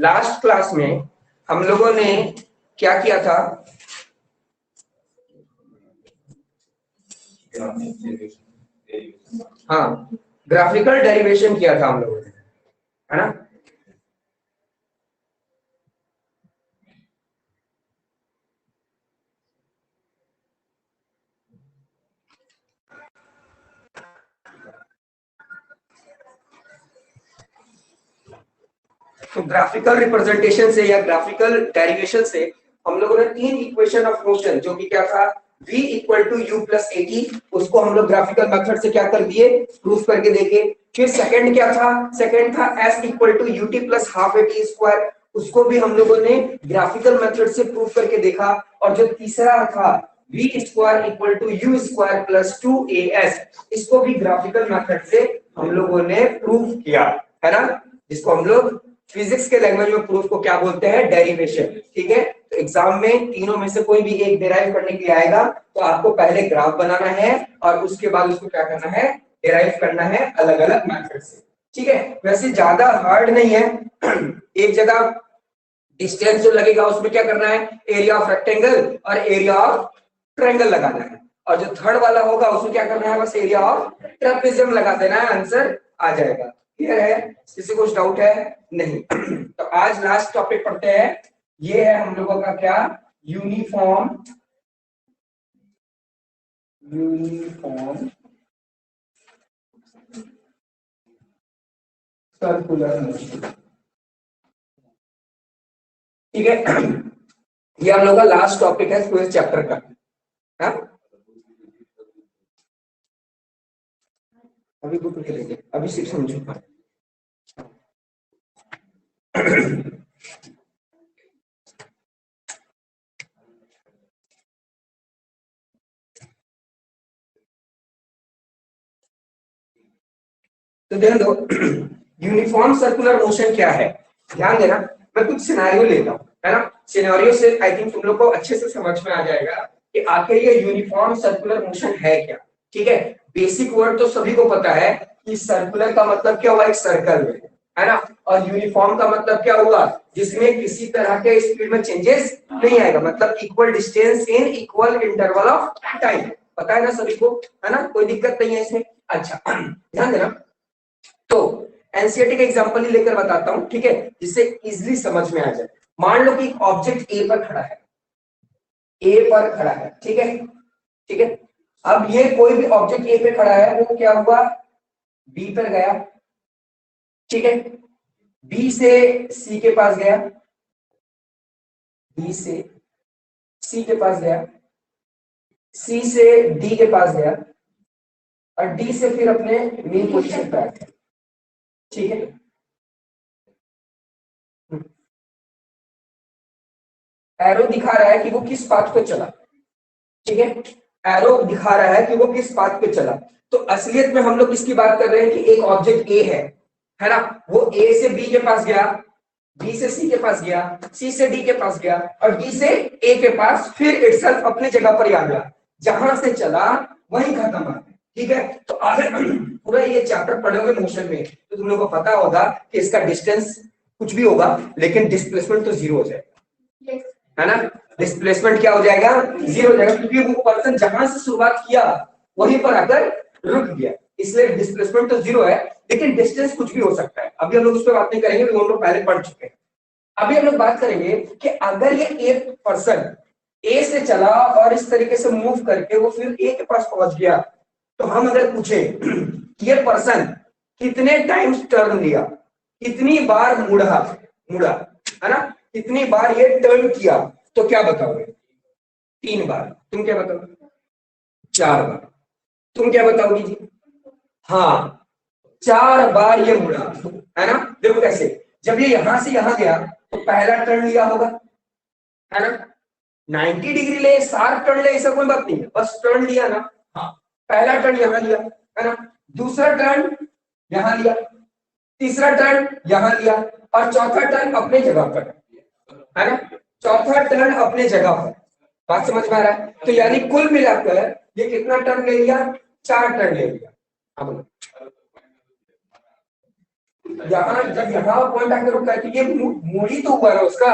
Last class में हम लोगों ने क्या किया था? हाँ, ग्राफिकल डेरिवेशन किया था हम लोगों ने, है ना? तो ग्राफिकल रिप्रेजेंटेशन से या ग्राफिकल डेरिवेशन से हम लोगों ने तीन इक्वेशन ऑफ मोशन, जो कि क्या था, v equal to you plus AT, उसको हम लोग ग्राफिकल मेथड से क्या कर दिए, प्रूफ करके देखे। फिर सेकंड क्या था? सेकंड था s equal to u t plus half a t square, उसको भी हम लोगों ने ग्राफिकल मेथड से प्रूफ करके देखा। और जो तीसरा था v square equal to u square plus 2as, इसको भी ग्राफिकल मेथड से हम लोगों ने प्रूफ किया, है ना? जिसको हम लोग फिजिक्स के लैंग्वेज में प्रूफ को क्या बोलते हैं? डेरिवेशन। ठीक है, तो एग्जाम में तीनों में से कोई भी एक डेराइव करने के लिए आएगा तो आपको पहले ग्राफ बनाना है और उसके बाद उसको क्या करना है? डेराइव करना है अलग अलग मेथड से। ठीक है, वैसे ज्यादा हार्ड नहीं है। एक जगह डिस्टेंस जो लगेगा उसमें क्या करना है? एरिया ऑफ रेक्टेंगल और एरिया ऑफ ट्रायंगल लगाना है। और जो थर्ड वाला होगा उसमें क्या करना है? बस एरिया ऑफ ट्रेपेजियम लगा देना है, आंसर आ जाएगा। क्लियर है? किसी को कुछ डाउट है? नहीं। तो आज लास्ट टॉपिक पढ़ते हैं। ये है हम लोगों का क्या? Uniform circular motion. ठीक है, ये हम लोग का लास्ट टॉपिक है पूरे चैप्टर का। हाँ? अभी बुक लेंगे, अभी सिर्फ समझो। तो ध्यान दो, यूनिफॉर्म सर्कुलर मोशन क्या है? ध्यान देना, मैं कुछ सिनेरियो लेता हूं, है ना? सिनेरियो से आई थिंक तुम लोग को अच्छे से समझ में आ जाएगा कि आखिर ये यूनिफॉर्म सर्कुलर मोशन है क्या। ठीक है, बेसिक वर्ड तो सभी को पता है कि सर्कुलर का मतलब क्या हुआ? एक सर्कल में, है ना? और यूनिफॉर्म का मतलब क्या हुआ? जिसमें किसी तरह के स्पीड में चेंजेस नहीं आएगा, मतलब equal distance in equal interval of time. पता है ना सभी को, है ना? कोई दिक्कत नहीं है इसमें। अच्छा, ध्यान देना, तो एनसीईआरटी का एग्जांपल ही लेकर बताता हूं, ठीक है, जिससे इजीली समझ में आ जाए। मान लो कि एक ऑब्जेक्ट ए पर खड़ा है, ए पर खड़ा है, ठीक है, ठीक है। अब ये कोई भी ऑब्जेक्ट ए पे खड़ा है, वो क्या हुआ? बी पर गया, ठीक है, बी से सी के पास गया, बी से सी के पास गया, सी से डी के पास गया, और डी से फिर अपने मेन पोजीशन पर आ गया, ठीक है। एरो दिखा रहा है कि वो किस पाथ पे चला, ठीक है, एरो दिखा रहा है कि वो किस पाथ पे चला। तो असलियत में हम लोग इसकी बात कर रहे हैं कि एक ऑब्जेक्ट ए है ना? वो ए से बी के पास गया, बी से सी के पास गया, सी से डी के पास गया, और डी से ए के पास, फिर इटसेल्फ अपनी जगह पर ही आ गया, जहां से चला वहीं खत्म आ गया। ठीक है, तो अगर पूरा ये चैप्टर पढ़ोगे मोशन में तो तुम लोग को पता होगा कि इसका डिस्टेंस कुछ भी होगा लेकिन डिस्प्लेसमेंट तो जीरो हो जाएगा, है ना? डिस्प्लेसमेंट क्या हो जाएगा? जीरो हो जाएगा, क्योंकि वो पर्सन जहां से शुरुआत किया वहीं पर आकर रुक गया, इसलिए डिस्प्लेसमेंट तो जीरो है, लेकिन डिस्टेंस कुछ भी हो सकता है। अभी हम लोग उस पर बात नहीं करेंगे, तो हम लोग पहले पढ़ चुके हैं। अभी हम लोग बात करेंगे कि अगर ये एक पर्सन ए से चला और इस तरीके से मूव करके वो फिर ए के पास पहुंच गया, तो हम अगर पूछे ये पर्सन कितने टाइम्स टर्न लिया, कितनी बार मुड़ा मुड़ा, है ना, कितनी बार ये टर्न किया, तो क्या बताओगे? 3 बार। तुम क्या बताओगे? 4 बार। तुम क्या बताओगी जी? हाँ, 4 बार ये मुड़ा, है ना? देखो कैसे, जब ये यहां से यहां गया तो पहला टर्न लिया होगा, है ना? 90 डिग्री ले, शार्प टर्न ले, ऐसा कोई बात नहीं है, बस टर्न लिया ना। हाँ, पहला टर्न यहां लिया, है ना? दूसरा टर्न यहां लिया, तीसरा टर्न यहां लिया, और चौथा टर्न अपने जगह पर, है ना? चौथा टर्न अपने जगह पर। बात समझ में आ रहा है? तो यानी कुल मिलाकर ये कितना टर्न ले लिया? 4 टर्न ले लिया। अब यहाँ जब यहाँ पॉइंट आकर रुका है तो ये मूड ही तो हुआ ना उसका।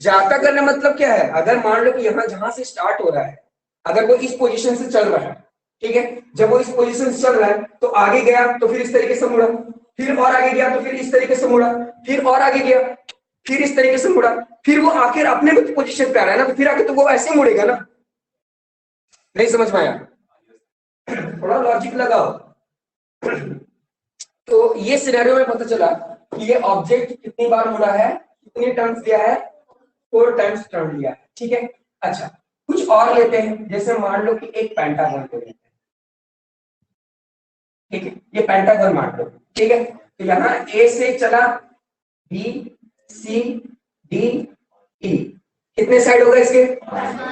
जाता करना मतलब क्या है, अगर मान लो कि यहाँ जहां से स्टार्ट हो रहा है, अगर वो इस पोजीशन से चल रहा है, ठीक है, जब वो इस पोजीशन से चल रहा है तो आगे गया तो फिर इस तरीके से मुड़ा, फिर और आगे गया तो फिर इस तरीके से मुड़ा, फिर और आगे गया फिर इस तरीके से मुड़ा, फिर वो आखिर अपने पोजीशन पे आ रहा है ना, तो फिर आगे तो वो ऐसे मुड़ेगा ना। नहीं समझ में आया? थोड़ा लॉजिक लगाओ। तो ये सिनेरियो में पता चला कि ये ऑब्जेक्ट कितनी बार मुड़ा है, कितने टर्न्स लिया है, 4 टाइम्स टर्न लिया है, ठीक है। अच्छा, कुछ और लेते हैं, जैसे मान लो कि एक पेंटागन ले लेते हैं, ठीक है, ये पेंटागन मान लो, ठीक है। तो यहाँ ए से चला, बी, सी, डी, ई, कितने साइड होगा इसके?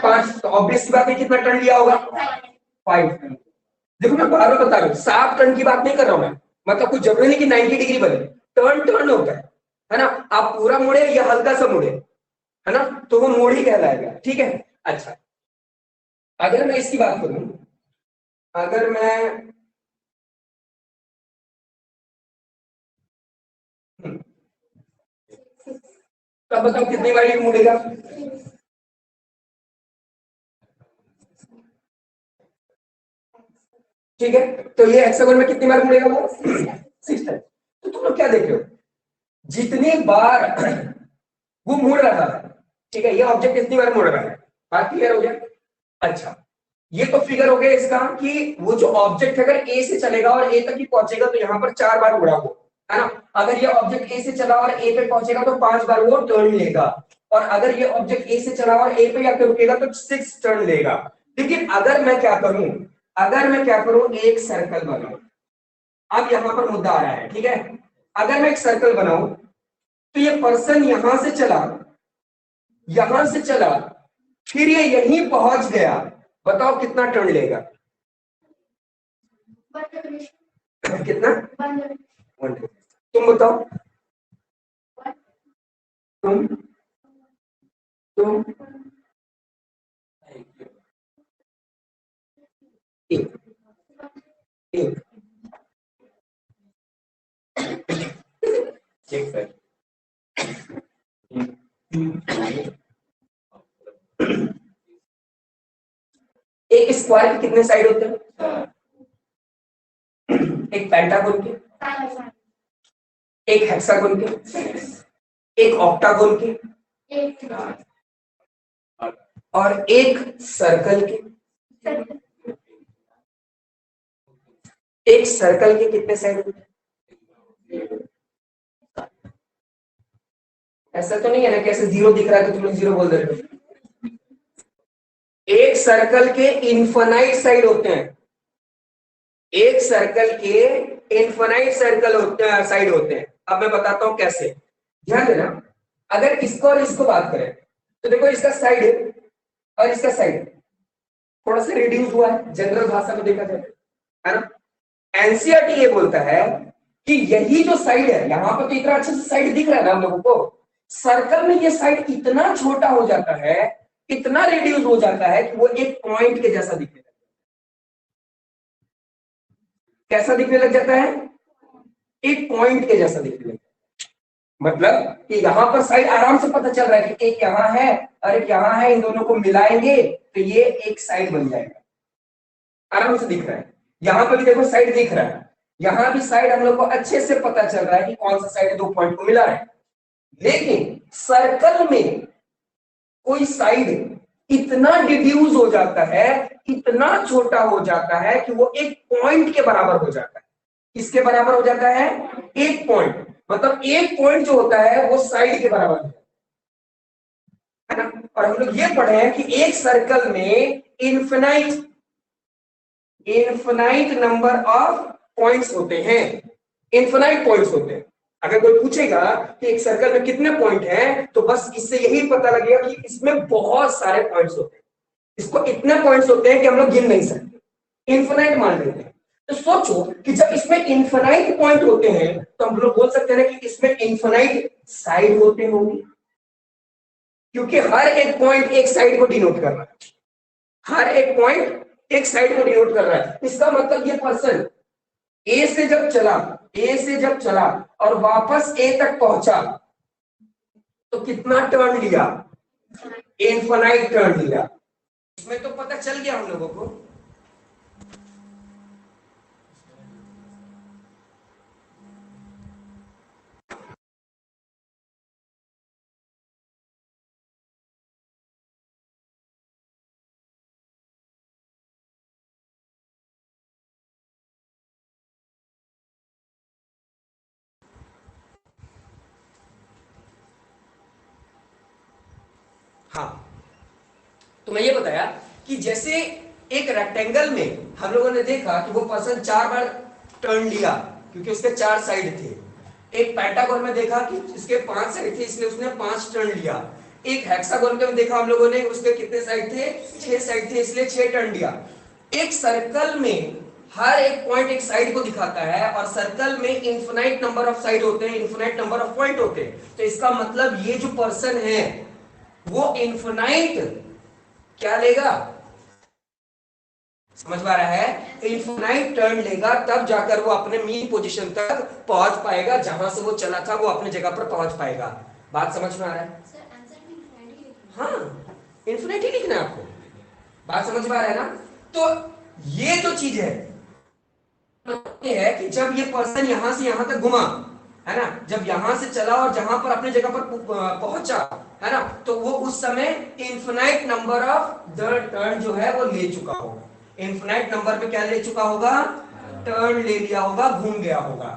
5। तो ऑब्वियस सी बात है कितना टर्न लिया होगा? 5 टर्न। देखो मैं बार बार बता रहा हूँ, 7 टर्न की बात नहीं कर रहा हूं मैं, मतलब कुछ जरूरी नहीं कि 90 डिग्री बने, टर्न टर्न होता है ना। आप पूरा मुड़े या हल्का सा मुड़े, है ना, तो वो मोड़ ही कहलाएगा, ठीक है। अच्छा, अगर मैं इसकी बात करूं, अगर मैं तब बताओ कितनी बार ये मुड़ेगा? ठीक है, तो ये हेक्सागोन में कितनी बार मुड़ेगा वो? 6 टाइम। तो तुम लोग क्या देख रहे हो, जितनी बार वो मुड़ रहा है, ठीक है, ये ऑब्जेक्ट कितनी बार मुड़ रहा है, बात क्लियर हो गया? अच्छा, ये तो फिगर हो गया इसका कि वो जो ऑब्जेक्ट अगर ए से चलेगा और ए तक ही पहुंचेगा तो यहाँ पर 4 बार मुड़ा वो, है ना। अगर ये ऑब्जेक्ट ए से चला और ए पे पहुंचेगा तो 5 बार वो टर्न लेगा, और अगर ये ऑब्जेक्ट ए से चला और ए पे आकर रुकेगा तो 6 टर्न लेगा। लेकिन अगर मैं क्या करूं, अगर मैं क्या करूं, एक सर्कल बनाऊं। अब यहां पर मुद्दा आ रहा है, ठीक है। अगर मैं एक सर्कल बनाऊं तो ये पर्सन यहां से चला, फिर ये यहीं पहुंच गया, बताओ कितना टर्न लेगा? कितना? 1। तुम बताओ, तुम तुम एक एक एक सर, एक स्क्वायर के कितने साइड होते हैं? एक पेंटागोन के, एक हेक्सागोन के, एक ऑक्टागोन के, और एक सर्कल के। एक सर्कल के कितने साइड होते हैं? ऐसा तो नहीं है ना कि ऐसे 0 दिख रहा है तो तुम लोग 0 बोल दे रहे हो। एक सर्कल के इनफाइनाइट साइड होते हैं, एक सर्कल के इनफाइनाइट सर्कल होते हैं, साइड होते हैं। अब मैं बताता हूं कैसे, ध्यान देना। अगर इसको और इसको बात करें तो देखो, इसका साइड और इसका साइड थोड़ा सा रिड्यूस हुआ है, जनरल भाषा में देखा जाए, है ना। एनसीईआरटी ये बोलता है कि यही जो साइड है, यहां पर तो इतना अच्छे से साइड दिख रहा है ना हम लोगों को, सर्कल में ये साइड इतना छोटा हो जाता है, इतना रिड्यूस हो जाता है कि वो एक पॉइंट के जैसा दिखने लगता है। कैसा दिखने लग जाता है? एक पॉइंट के जैसा दिखने लगता है। मतलब कि यहां पर साइड आराम से पता चल रहा है कि एक यहां है और एक यहां है, इन दोनों को मिलाएंगे तो ये एक साइड बन जाएगा, आराम से दिख रहा है। यहां पर भी देखो साइड दिख रहा है, यहां भी साइड हम लोग को अच्छे से पता चल रहा है कि कौन सा साइड दो पॉइंट को मिला है। लेकिन सर्कल में कोई साइड इतना डिड्यूस हो जाता है, इतना छोटा हो जाता है कि वो एक पॉइंट के बराबर हो जाता है। किसके बराबर हो जाता है? एक पॉइंट। मतलब एक पॉइंट जो होता है वो साइड के बराबर है ना। और हम लोग ये पढ़े हैं कि एक सर्कल में इनफिनाइट नंबर ऑफ पॉइंट्स होते हैं, इनफिनाइट पॉइंट्स होते हैं। अगर कोई पूछेगा कि एक सर्कल में कितने पॉइंट हैं, तो बस इससे यही पता लगेगा कि इसमें बहुत सारे पॉइंट्स होते हैं, इसको इतने पॉइंट्स होते हैं कि हम लोग गिन नहीं सकते, इनफिनाइट मान लेते हैं। तो सोचो कि जब इसमें इनफिनाइट पॉइंट होते हैं तो हम लोग बोल सकते हैं कि इसमें इनफिनाइट साइड होते होंगे, क्योंकि हर एक पॉइंट एक साइड को डिनोट कर रहा है, हर एक पॉइंट एक साइड को डिनोट कर रहा है। इसका मतलब ये पर्सन ए से जब चला, ए से जब चला और वापस ए तक पहुंचा तो कितना टर्न लिया, इनफाइनाइट टर्न लिया। इसमें तो पता चल गया हम लोगों को। हाँ, तो मैं ये बताया कि जैसे एक रेक्टेंगल में हम लोगों ने देखा कि वो पर्सन 4 बार टर्न लिया क्योंकि उसके 4 साइड थे। एक पेंटागोन में देखा कि इसके 5 साइड थे इसलिए उसने 5 टर्न लिया। एक हेक्सागोन में देखा हम लोगों ने उसके कितने साइड थे, 6 साइड थे इसलिए 6 टर्न लिया। एक सर्कल में हर एक पॉइंट एक साइड को दिखाता है और सर्कल में इनफिनाइट नंबर ऑफ साइड होते हैं, इनफिनाइट नंबर ऑफ पॉइंट होते हैं। तो इसका मतलब ये जो पर्सन है वो इनफिनाइट क्या लेगा, समझ पा रहा है, इनफिनाइट टर्न लेगा तब जाकर वो अपने मीन पोजीशन तक पहुंच पाएगा, जहां से वो चला था वो अपने जगह पर पहुंच पाएगा। बात समझ में आ रहा है? हाँ, इनफिनाइट ही लिखना है आपको। बात समझ में आ रहा है ना? तो ये जो चीज है कि जब ये पर्सन यहां से यहां तक घुमा है ना, जब यहां से चला और जहां पर अपने जगह पर पहुंचा है ना, तो वो उस समय infinite number of the turn जो है वो ले चुका होगा। इनफिनाइट नंबर पे क्या ले चुका होगा, टर्न ले लिया होगा, घूम गया होगा।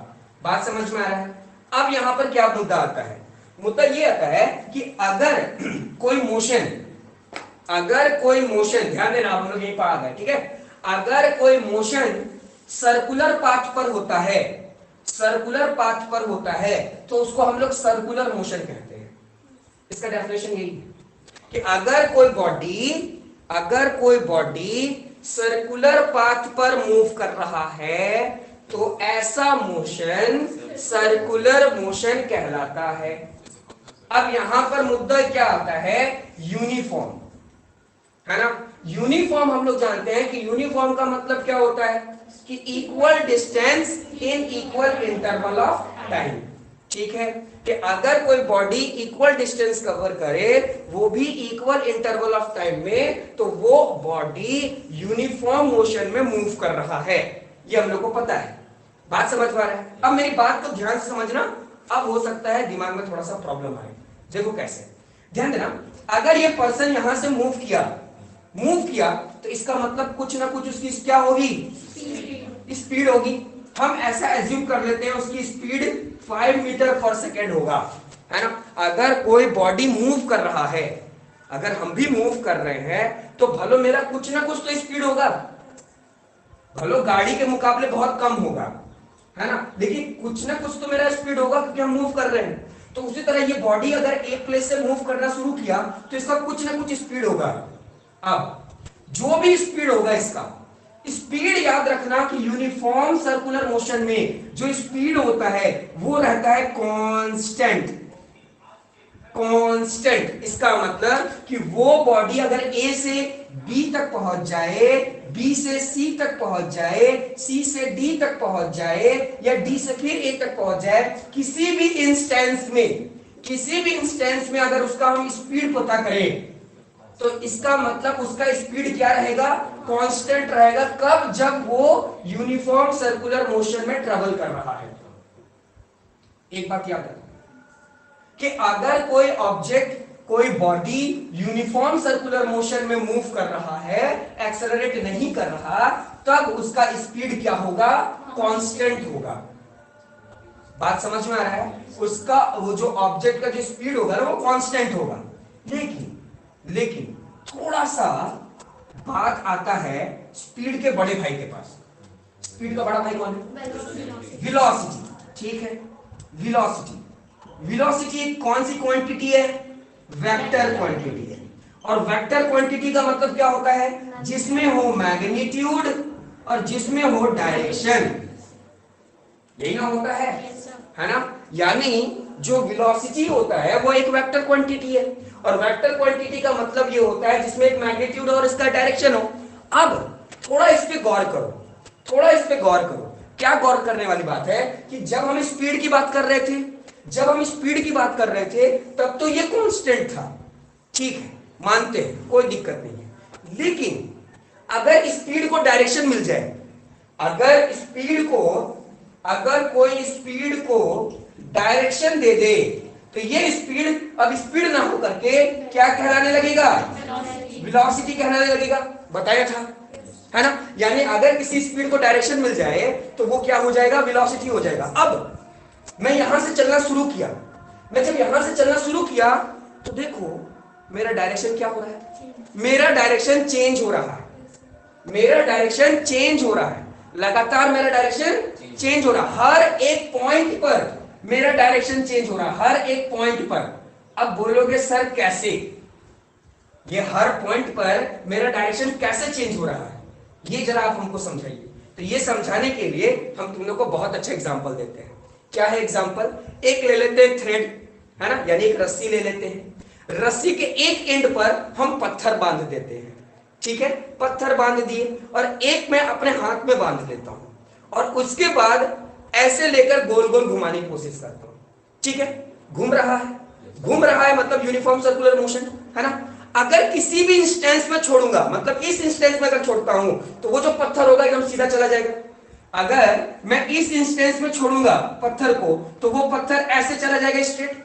बात समझ में आ रहा है? अब यहां पर क्या मुद्दा आता है, मुद्दा ये आता है कि अगर कोई मोशन, ध्यान देना हम लोग यही पढ़ा गए, ठीक है, अगर कोई मोशन सर्कुलर पाथ पर होता है, सर्कुलर पाथ पर होता है तो उसको हम लोग सर्कुलर मोशन कहते हैं। इसका डेफिनेशन यही है कि अगर कोई बॉडी सर्कुलर पाथ पर मूव कर रहा है तो ऐसा मोशन सर्कुलर मोशन कहलाता है। अब यहां पर मुद्दा क्या आता है, यूनिफॉर्म, है ना। यूनिफॉर्म हम लोग जानते हैं कि यूनिफॉर्म का मतलब क्या होता है कि equal distance in equal interval of time. ठीक है, कि अगर कोई बॉडी इक्वल डिस्टेंस कवर करे वो भी इक्वल इंटरवल ऑफ टाइम में, तो वो बॉडी यूनिफॉर्म मोशन में मूव कर रहा है, ये हम लोग को पता है। बात समझ पा रहे हैं? अब मेरी बात को ध्यान से समझना, अब हो सकता है दिमाग में थोड़ा सा प्रॉब्लम आए। देखो कैसे, ध्यान देना, अगर ये पर्सन यहां से मूव किया तो इसका मतलब कुछ ना कुछ उसकी क्या होगी, स्पीड होगी। हम ऐसा एज्यूम कर लेते हैं उसकी स्पीड 5 मीटर पर सेकेंड होगा, है ना। अगर कोई बॉडी मूव कर रहा है, अगर हम भी मूव कर रहे हैं तो भलो मेरा कुछ ना कुछ तो स्पीड होगा, भलो गाड़ी के मुकाबले बहुत कम होगा, है ना, लेकिन कुछ ना कुछ तो मेरा स्पीड होगा क्योंकि हम मूव कर रहे हैं। तो उसी तरह ये बॉडी अगर एक प्लेस से मूव करना शुरू किया तो इसका कुछ ना कुछ स्पीड होगा। अब जो भी स्पीड होगा, इसका स्पीड याद रखना कि यूनिफॉर्म सर्कुलर मोशन में जो स्पीड होता है वो रहता है कांस्टेंट। इसका मतलब कि वो बॉडी अगर ए से बी तक पहुंच जाए, बी से सी तक पहुंच जाए, सी से डी तक पहुंच जाए, या डी से फिर ए तक पहुंच जाए, किसी भी इंस्टेंस में अगर उसका हम स्पीड पता करें तो इसका मतलब उसका स्पीड क्या रहेगा, कांस्टेंट रहेगा। कब? जब वो यूनिफॉर्म सर्कुलर मोशन में ट्रेवल कर रहा है। एक बात याद रखना कि अगर कोई ऑब्जेक्ट, कोई बॉडी यूनिफॉर्म सर्कुलर मोशन में मूव कर रहा है, एक्सेलरेट नहीं कर रहा, तब उसका स्पीड क्या होगा, कांस्टेंट होगा। बात समझ में आ रहा है? उसका वो जो ऑब्जेक्ट का जो स्पीड होगा ना वो कांस्टेंट होगा। लेकिन थोड़ा सा बात आता है स्पीड के बड़े भाई के पास। स्पीड का बड़ा भाई कौन है? वेलोसिटी। ठीक है, वेलोसिटी एक कौन सी क्वांटिटी है? वेक्टर क्वांटिटी है। और वेक्टर क्वांटिटी का मतलब क्या होता है? जिसमें हो मैग्नीट्यूड और जिसमें हो डायरेक्शन, यही ना होता है ना। यानी जो वेलोसिटी होता है वो एक वेक्टर क्वांटिटी है, और वेक्टर क्वांटिटी का मतलब ये होता है जिसमें एक मैग्नीट्यूड और इसका डायरेक्शन हो। अब थोड़ा इस पे गौर करो, क्या गौर करने वाली बात है कि जब हम स्पीड की बात कर रहे थे, तब तो ये कांस्टेंट था, ठीक है, मानते हैं, कोई दिक्कत नहीं है। लेकिन अगर स्पीड को डायरेक्शन मिल जाए, अगर कोई स्पीड को डायरेक्शन दे दे, तो ये स्पीड अब स्पीड ना हो करके क्या कहलाने लगेगा? वेलोसिटी कहलाने लगेगा। बताया था, है ना? यानी अगर किसी स्पीड को डायरेक्शन मिल जाए तो वो क्या हो जाएगा? वेलोसिटी हो जाएगा। अब मैं यहां से चलना शुरू किया, तो देखो मेरा डायरेक्शन क्या हो रहा है? मेरा डायरेक्शन चेंज हो रहा है, लगातार मेरा डायरेक्शन चेंज हो रहा है, हर एक पॉइंट पर मेरा डायरेक्शन चेंज हो रहा है, हर एक पॉइंट पर। अब बोलोगे सर कैसे? ये हर पॉइंट पर मेरा डायरेक्शन कैसे चेंज हो रहा है, ये जरा आप हमको समझाइए। तो ये समझाने के लिए हम तुम लोग को बहुत अच्छा एग्जांपल देते हैं। क्या है एग्जांपल? एक ले लेते हैं थ्रेड, है ना, यानी एक रस्सी ले लेते हैं। रस्सी के एक एंड पर हम पत्थर बांध देते हैं, ठीक है, पत्थर बांध दिए, और एक मैं अपने हाथ में बांध लेता हूं, और उसके बाद ऐसे लेकर गोल गोल घुमाने की कोशिश करता हूं, ठीक है, घूम रहा है, मतलब यूनिफॉर्म सर्कुलर मोशन, है ना। अगर किसी भी इंस्टेंस में छोड़ूंगा, मतलब इस इंस्टेंस में अगर छोड़ता हूं, तो वो जो पत्थर होगा एकदम सीधा चला जाएगा। अगर मैं इस इंस्टेंस में छोड़ूंगा पत्थर को, तो वो पत्थर ऐसे चला जाएगा, स्ट्रेट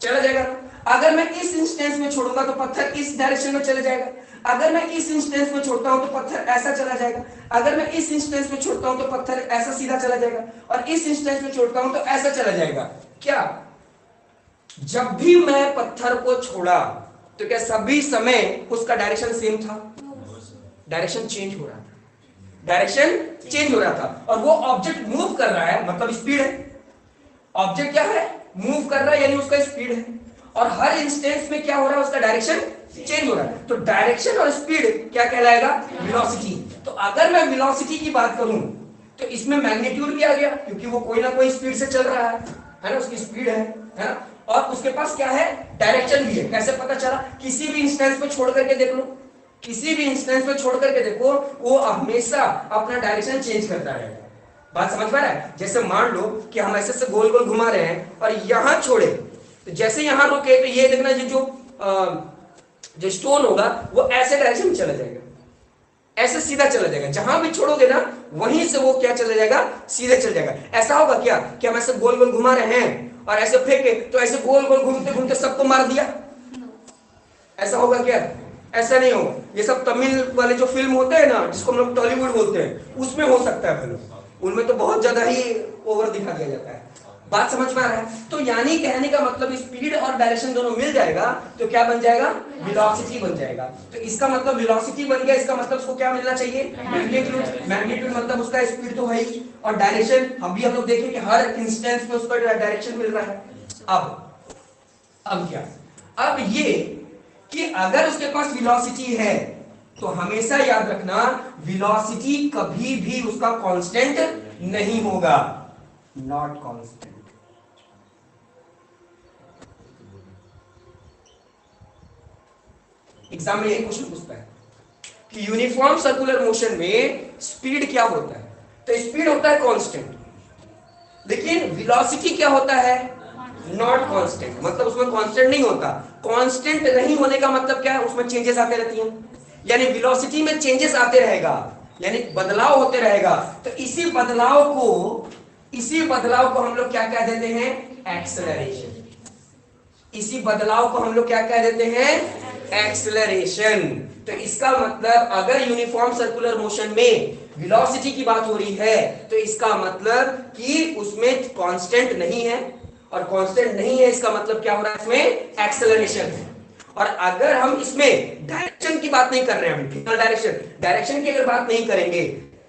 चला जाएगा। अगर मैं इस इंस्टेंस में छोड़ूंगा तो पत्थर इस डायरेक्शन में चला जाएगा। अगर मैं इस इंस्टेंस में छोड़ता हूं तो पत्थर ऐसा चला जाएगा। अगर मैं इस इंस्टेंस में छोड़ता हूं तो पत्थर ऐसा सीधा चला जाएगा, और इस इंस्टेंस में छोड़ता हूं तो ऐसा चला जाएगा। क्या जब भी मैं पत्थर को छोड़ा तो क्या सभी समय उसका डायरेक्शन सेम था? डायरेक्शन चेंज हो रहा था, और वो ऑब्जेक्ट मूव कर रहा है, मतलब स्पीड है। ऑब्जेक्ट क्या है? मूव कर रहा है, यानी उसका स्पीड है, और हर इंस्टेंस में क्या हो रहा है? उसका डायरेक्शन चेंज हो रहा है। तो डायरेक्शन और स्पीड क्या कहलाएगा? वेलोसिटी। तो अगर मैं वेलोसिटी की बात करूं तो इसमें मैग्नीट्यूड भी आ गया, क्योंकि वो कोई ना कोई स्पीड से चल रहा है ना, उसकी स्पीड है ना, और उसके पास क्या है? डायरेक्शन भी है। कैसे पता चला? किसी भी इंस्टेंस पे छोड़ करके देख लो, वो हमेशा अपना डायरेक्शन चेंज करता रहेगा। बात समझ पा रहा है? जैसे मान लो कि हम ऐसे से गोल गोल घुमा रहे हैं और यहां छोड़े, तो जैसे यहां रुके तो ये देखना जो स्टोन होगा वो ऐसे डायरेक्शन में चला जाएगा, ऐसे सीधा चला जाएगा। जहां भी छोड़ोगे ना, वहीं से वो क्या चला जाएगा? सीधे चल जाएगा। ऐसा होगा क्या कि हम ऐसे गोल गोल घुमा रहे हैं और ऐसे फेंके तो ऐसे गोल गोल घूमते घूमते सबको मार दिया? ऐसा होगा क्या? ऐसा नहीं होगा। ये सब तमिल वाले जो फिल्म होते हैं ना, जिसको हम लोग टॉलीवुड बोलते हैं, उसमें हो सकता है फिल्म, उनमें तो बहुत ज्यादा ही ओवर दिखा दिया जाता है। बात समझ में आ रहा है? तो यानी कहने का मतलब स्पीड और डायरेक्शन दोनों मिल जाएगा तो क्या बन जाएगा? वेलोसिटी बन जाएगा। तो इसका मतलब वेलोसिटी बन गया, इसका मतलब उसको क्या मिलना चाहिए? मैग्नीट्यूड मतलब उसका स्पीड तो है ही, और डायरेक्शन हम लोग देखें कि हर इंस्टेंस में उसका डायरेक्शन मिल रहा है। अब क्या? अब ये कि अगर उसके पास वेलोसिटी है तो हमेशा याद रखना, वेलोसिटी कभी भी उसका कांस्टेंट नहीं होगा, नॉट कांस्टेंट। एग्जाम में यही क्वेश्चन पूछता है कि यूनिफॉर्म सर्कुलर मोशन में स्पीड क्या होता है? तो स्पीड होता है कांस्टेंट, लेकिन वेलोसिटी क्या होता है? Not constant. मतलब उसमें कांस्टेंट नहीं होता। कांस्टेंट नहीं होने का मतलब क्या है? उसमें चेंजेस आते रहती हैं, यानी वेलोसिटी में चेंजेस आते रहेगा, यानी बदलाव होते रहेगा। तो इसी बदलाव को हम लोग क्या कह देते हैं? एक्सेलरेशन। इसी बदलाव को हम लोग क्या कह देते हैं? एक्सेलरेशन। तो इसका मतलब अगर यूनिफॉर्म सर्कुलर मोशन में वेलोसिटी की बात हो रही है तो इसका मतलब कि उसमें कांस्टेंट नहीं है, और कांस्टेंट नहीं है इसका मतलब क्या हो रहा है? इसमें एक्सेलरेशन है। और अगर हम इसमें डायरेक्शन की बात नहीं कर रहे हैं, डायरेक्शन की अगर बात नहीं करेंगे,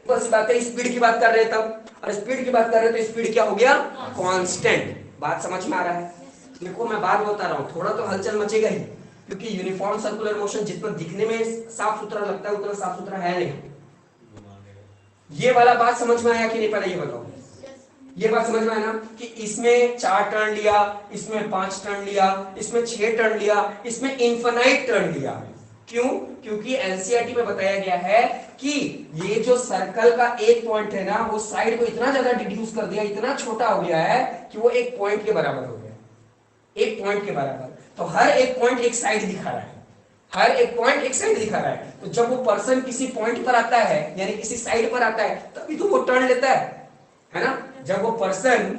बस बात है स्पीड की बात कर रहे हैं तब, और स्पीड की बात कर रहे हैं तो स्पीड क्या हो गया? कांस्टेंट। बात समझ में आ रहा है? देखो मैं बात बता रहा हूं, थोड़ा तो हलचल मचेगा ही, क्योंकि यूनिफॉर्म सर्कुलर मोशन जितना दिखने में साफ सुथरा लगता है उतना साफ सुथरा है नहीं। ये वाला बात समझ में आया कि नहीं? पहले ये बताओ, ये बात समझ में आया ना कि इसमें 4 टर्न लिया, इसमें 5 टर्न लिया, इसमें 6 टर्न लिया, इसमें इनफाइनाइट टर्न लिया, क्यों? क्योंकि एनसीईआरटी में बताया गया है कि ये जो सर्कल का एक पॉइंट है ना, वो साइड को इतना ज्यादा डिड्यूस कर दिया, इतना छोटा हो गया है कि वो एक पॉइंट के बराबर हो गया, एक पॉइंट के बराबर। तो हर एक पॉइंट एक साइड दिखा रहा है, हर एक पॉइंट एक साइड दिखा रहा है। तो जब वो पर्सन किसी पॉइंट पर आता है, यानी किसी साइड पर आता है, तभी तो वो टर्न लेता है ना। जब वो पर्सन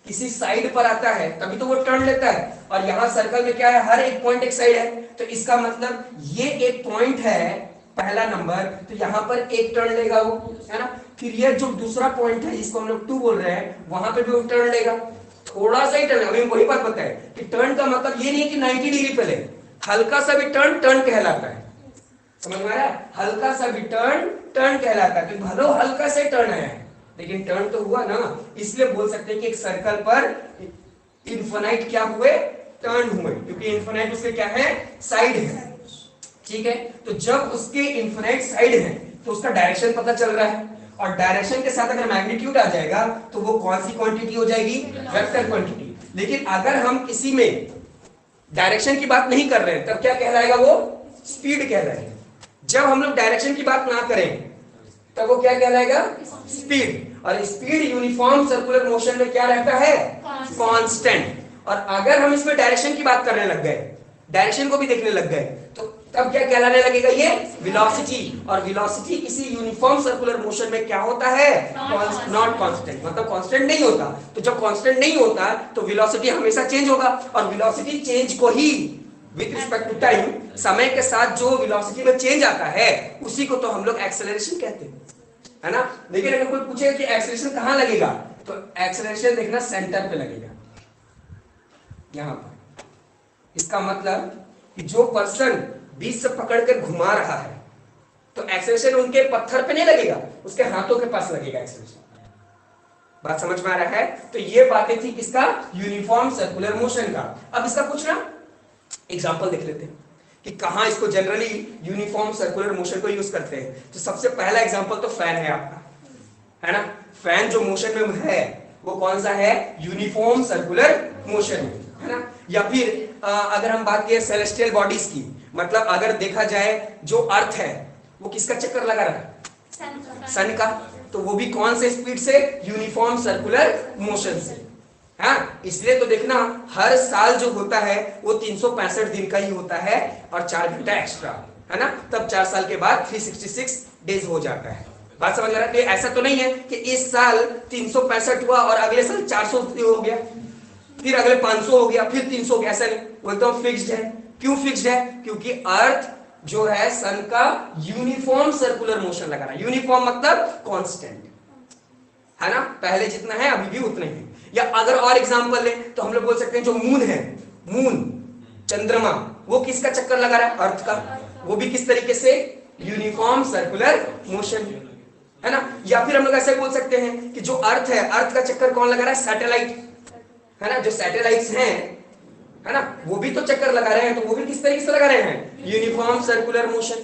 किसी साइड पर आता है तभी तो वो टर्न लेता है। और यहां सर्कल में क्या है, हर एक पॉइंट एक साइड है। तो इसका मतलब ये एक पॉइंट है पहला नंबर, तो यहां पर एक टर्न लेगा वो, है ना। फिर ये जो दूसरा पॉइंट है जिसको हम लोग 2 बोल रहे हैं, वहां पे भी वो टर्न लेगा, थोड़ा सा ही टर्न। हमें वही बात पता है कि टर्न का मतलब ये नहीं है कि 90 डिग्री पे ले, हल्का सा भी टर्न टर्न कहलाता है, समझ में आ रहा है? हल्का सा भी टर्न टर्न कहलाता है। तो भलो हल्का से टर्न आया है, लेकिन टर्न तो हुआ ना। इसलिए बोल सकते हैं कि एक सर्कल पर इन्फिनाइट क्या हुए, टर्न हुए, क्योंकि इन्फिनाइट उसके क्या है, साइड है। ठीक है, तो जब उसके इन्फिनाइट साइड है तो उसका डायरेक्शन पता चल रहा है, और डायरेक्शन के साथ अगर मैग्नीट्यूड आ जाएगा तो वो कौन सी क्वांटिटी हो जाएगी, वेक्टर क्वांटिटी। लेकिन अगर हम किसी में डायरेक्शन की बात नहीं कर रहे हैं तब क्या कहलाएगा, वो स्पीड कहलाएगा। जब हम लोग डायरेक्शन की बात ना करें तब वो क्या कहलाएगा, स्पीड। और स्पीड यूनिफॉर्म सर्कुलर मोशन में क्या रहता है, कांस्टेंट। और अगर हम इसमें डायरेक्शन की बात करने लग गए, डायरेक्शन को भी देखने लग गए, तो तब क्या कहलाने लगेगा, ये वेलोसिटी। और वेलोसिटी किसी यूनिफॉर्म सर्कुलर मोशन में क्या होता है, नॉट कांस्टेंट, मतलब कांस्टेंट नहीं होता। तो जब कांस्टेंट नहीं होता तो वेलोसिटी हमेशा चेंज होगा, और वेलोसिटी चेंज को ही विद रिस्पेक्ट टू टाइम, समय के साथ जो वेलोसिटी में चेंज आता है उसी को तो हम लोग एक्सेलरेशन कहते हैं, है ना। लेकिन अगर कोई पूछे कि एक्सेलरेशन कहां लगेगा, तो एक्सेलरेशन देखना सेंटर पे लगेगा, यहां पर। इसका मतलब कि जो पर्सन बीच से पकड़कर घुमा रहा है, तो एक्सेलरेशन उनके पत्थर पे नहीं लगेगा, उसके हाथों के पास लगेगा एक्सेलरेशन। बात समझ में आ रहा है? तो ये बातें थी किसका, यूनिफॉर्म सर्कुलर मोशन का। अब इसका कुछ ना एग्जांपल देख लेते हैं कि कहां इसको जनरली यूनिफॉर्म सर्कुलर मोशन को यूज करते हैं। तो सबसे पहला एग्जांपल तो फैन है आपका, है ना। फैन जो मोशन में है वो कौन सा है, यूनिफॉर्म सर्कुलर मोशन में, है ना। या फिर अगर हम बात करें सेलेस्टियल बॉडीज की, मतलब अगर देखा जाए जो अर्थ है वो किसका चक्कर लगा रहा है, सन का। तो वो भी कौन से स्पीड से, यूनिफॉर्म सर्कुलर मोशन से। हाँ, इसलिए तो देखना हर साल जो होता है वो 365 दिन का ही होता है और 4 घंटा एक्स्ट्रा, है ना। तब 4 साल के बाद 366 डेज हो जाता है। बात समझ आ रहा है? तो ऐसा तो नहीं है कि इस साल 365 हुआ और अगले साल 400 हो गया, फिर अगले 500 हो गया, फिर 300 हो गया, ऐसा नहीं, वो एकदम फिक्स्ड है। क्यों फिक्स्ड है? क्योंकि अर्थ जो है सन का यूनिफॉर्म सर्कुलर मोशन लगा रहा है। यूनिफॉर्म मतलब कांस्टेंट, है ना, पहले जितना है अभी भी उतना ही। या अगर और एग्जांपल ले तो हम लोग बोल सकते हैं जो मून है, मून चंद्रमा, वो किसका चक्कर लगा रहा है, अर्थ का। वो भी किस तरीके से, यूनिफॉर्म सर्कुलर मोशन, है ना। या फिर हम लोग ऐसे बोल सकते हैं कि जो अर्थ है, अर्थ का चक्कर कौन लगा रहा है, सैटेलाइट, है ना। जो सैटेलाइट्स हैं, है ना, वो भी तो चक्कर लगा रहे हैं, तो वो भी किस तरीके से लगा रहे हैं, यूनिफॉर्म सर्कुलर मोशन,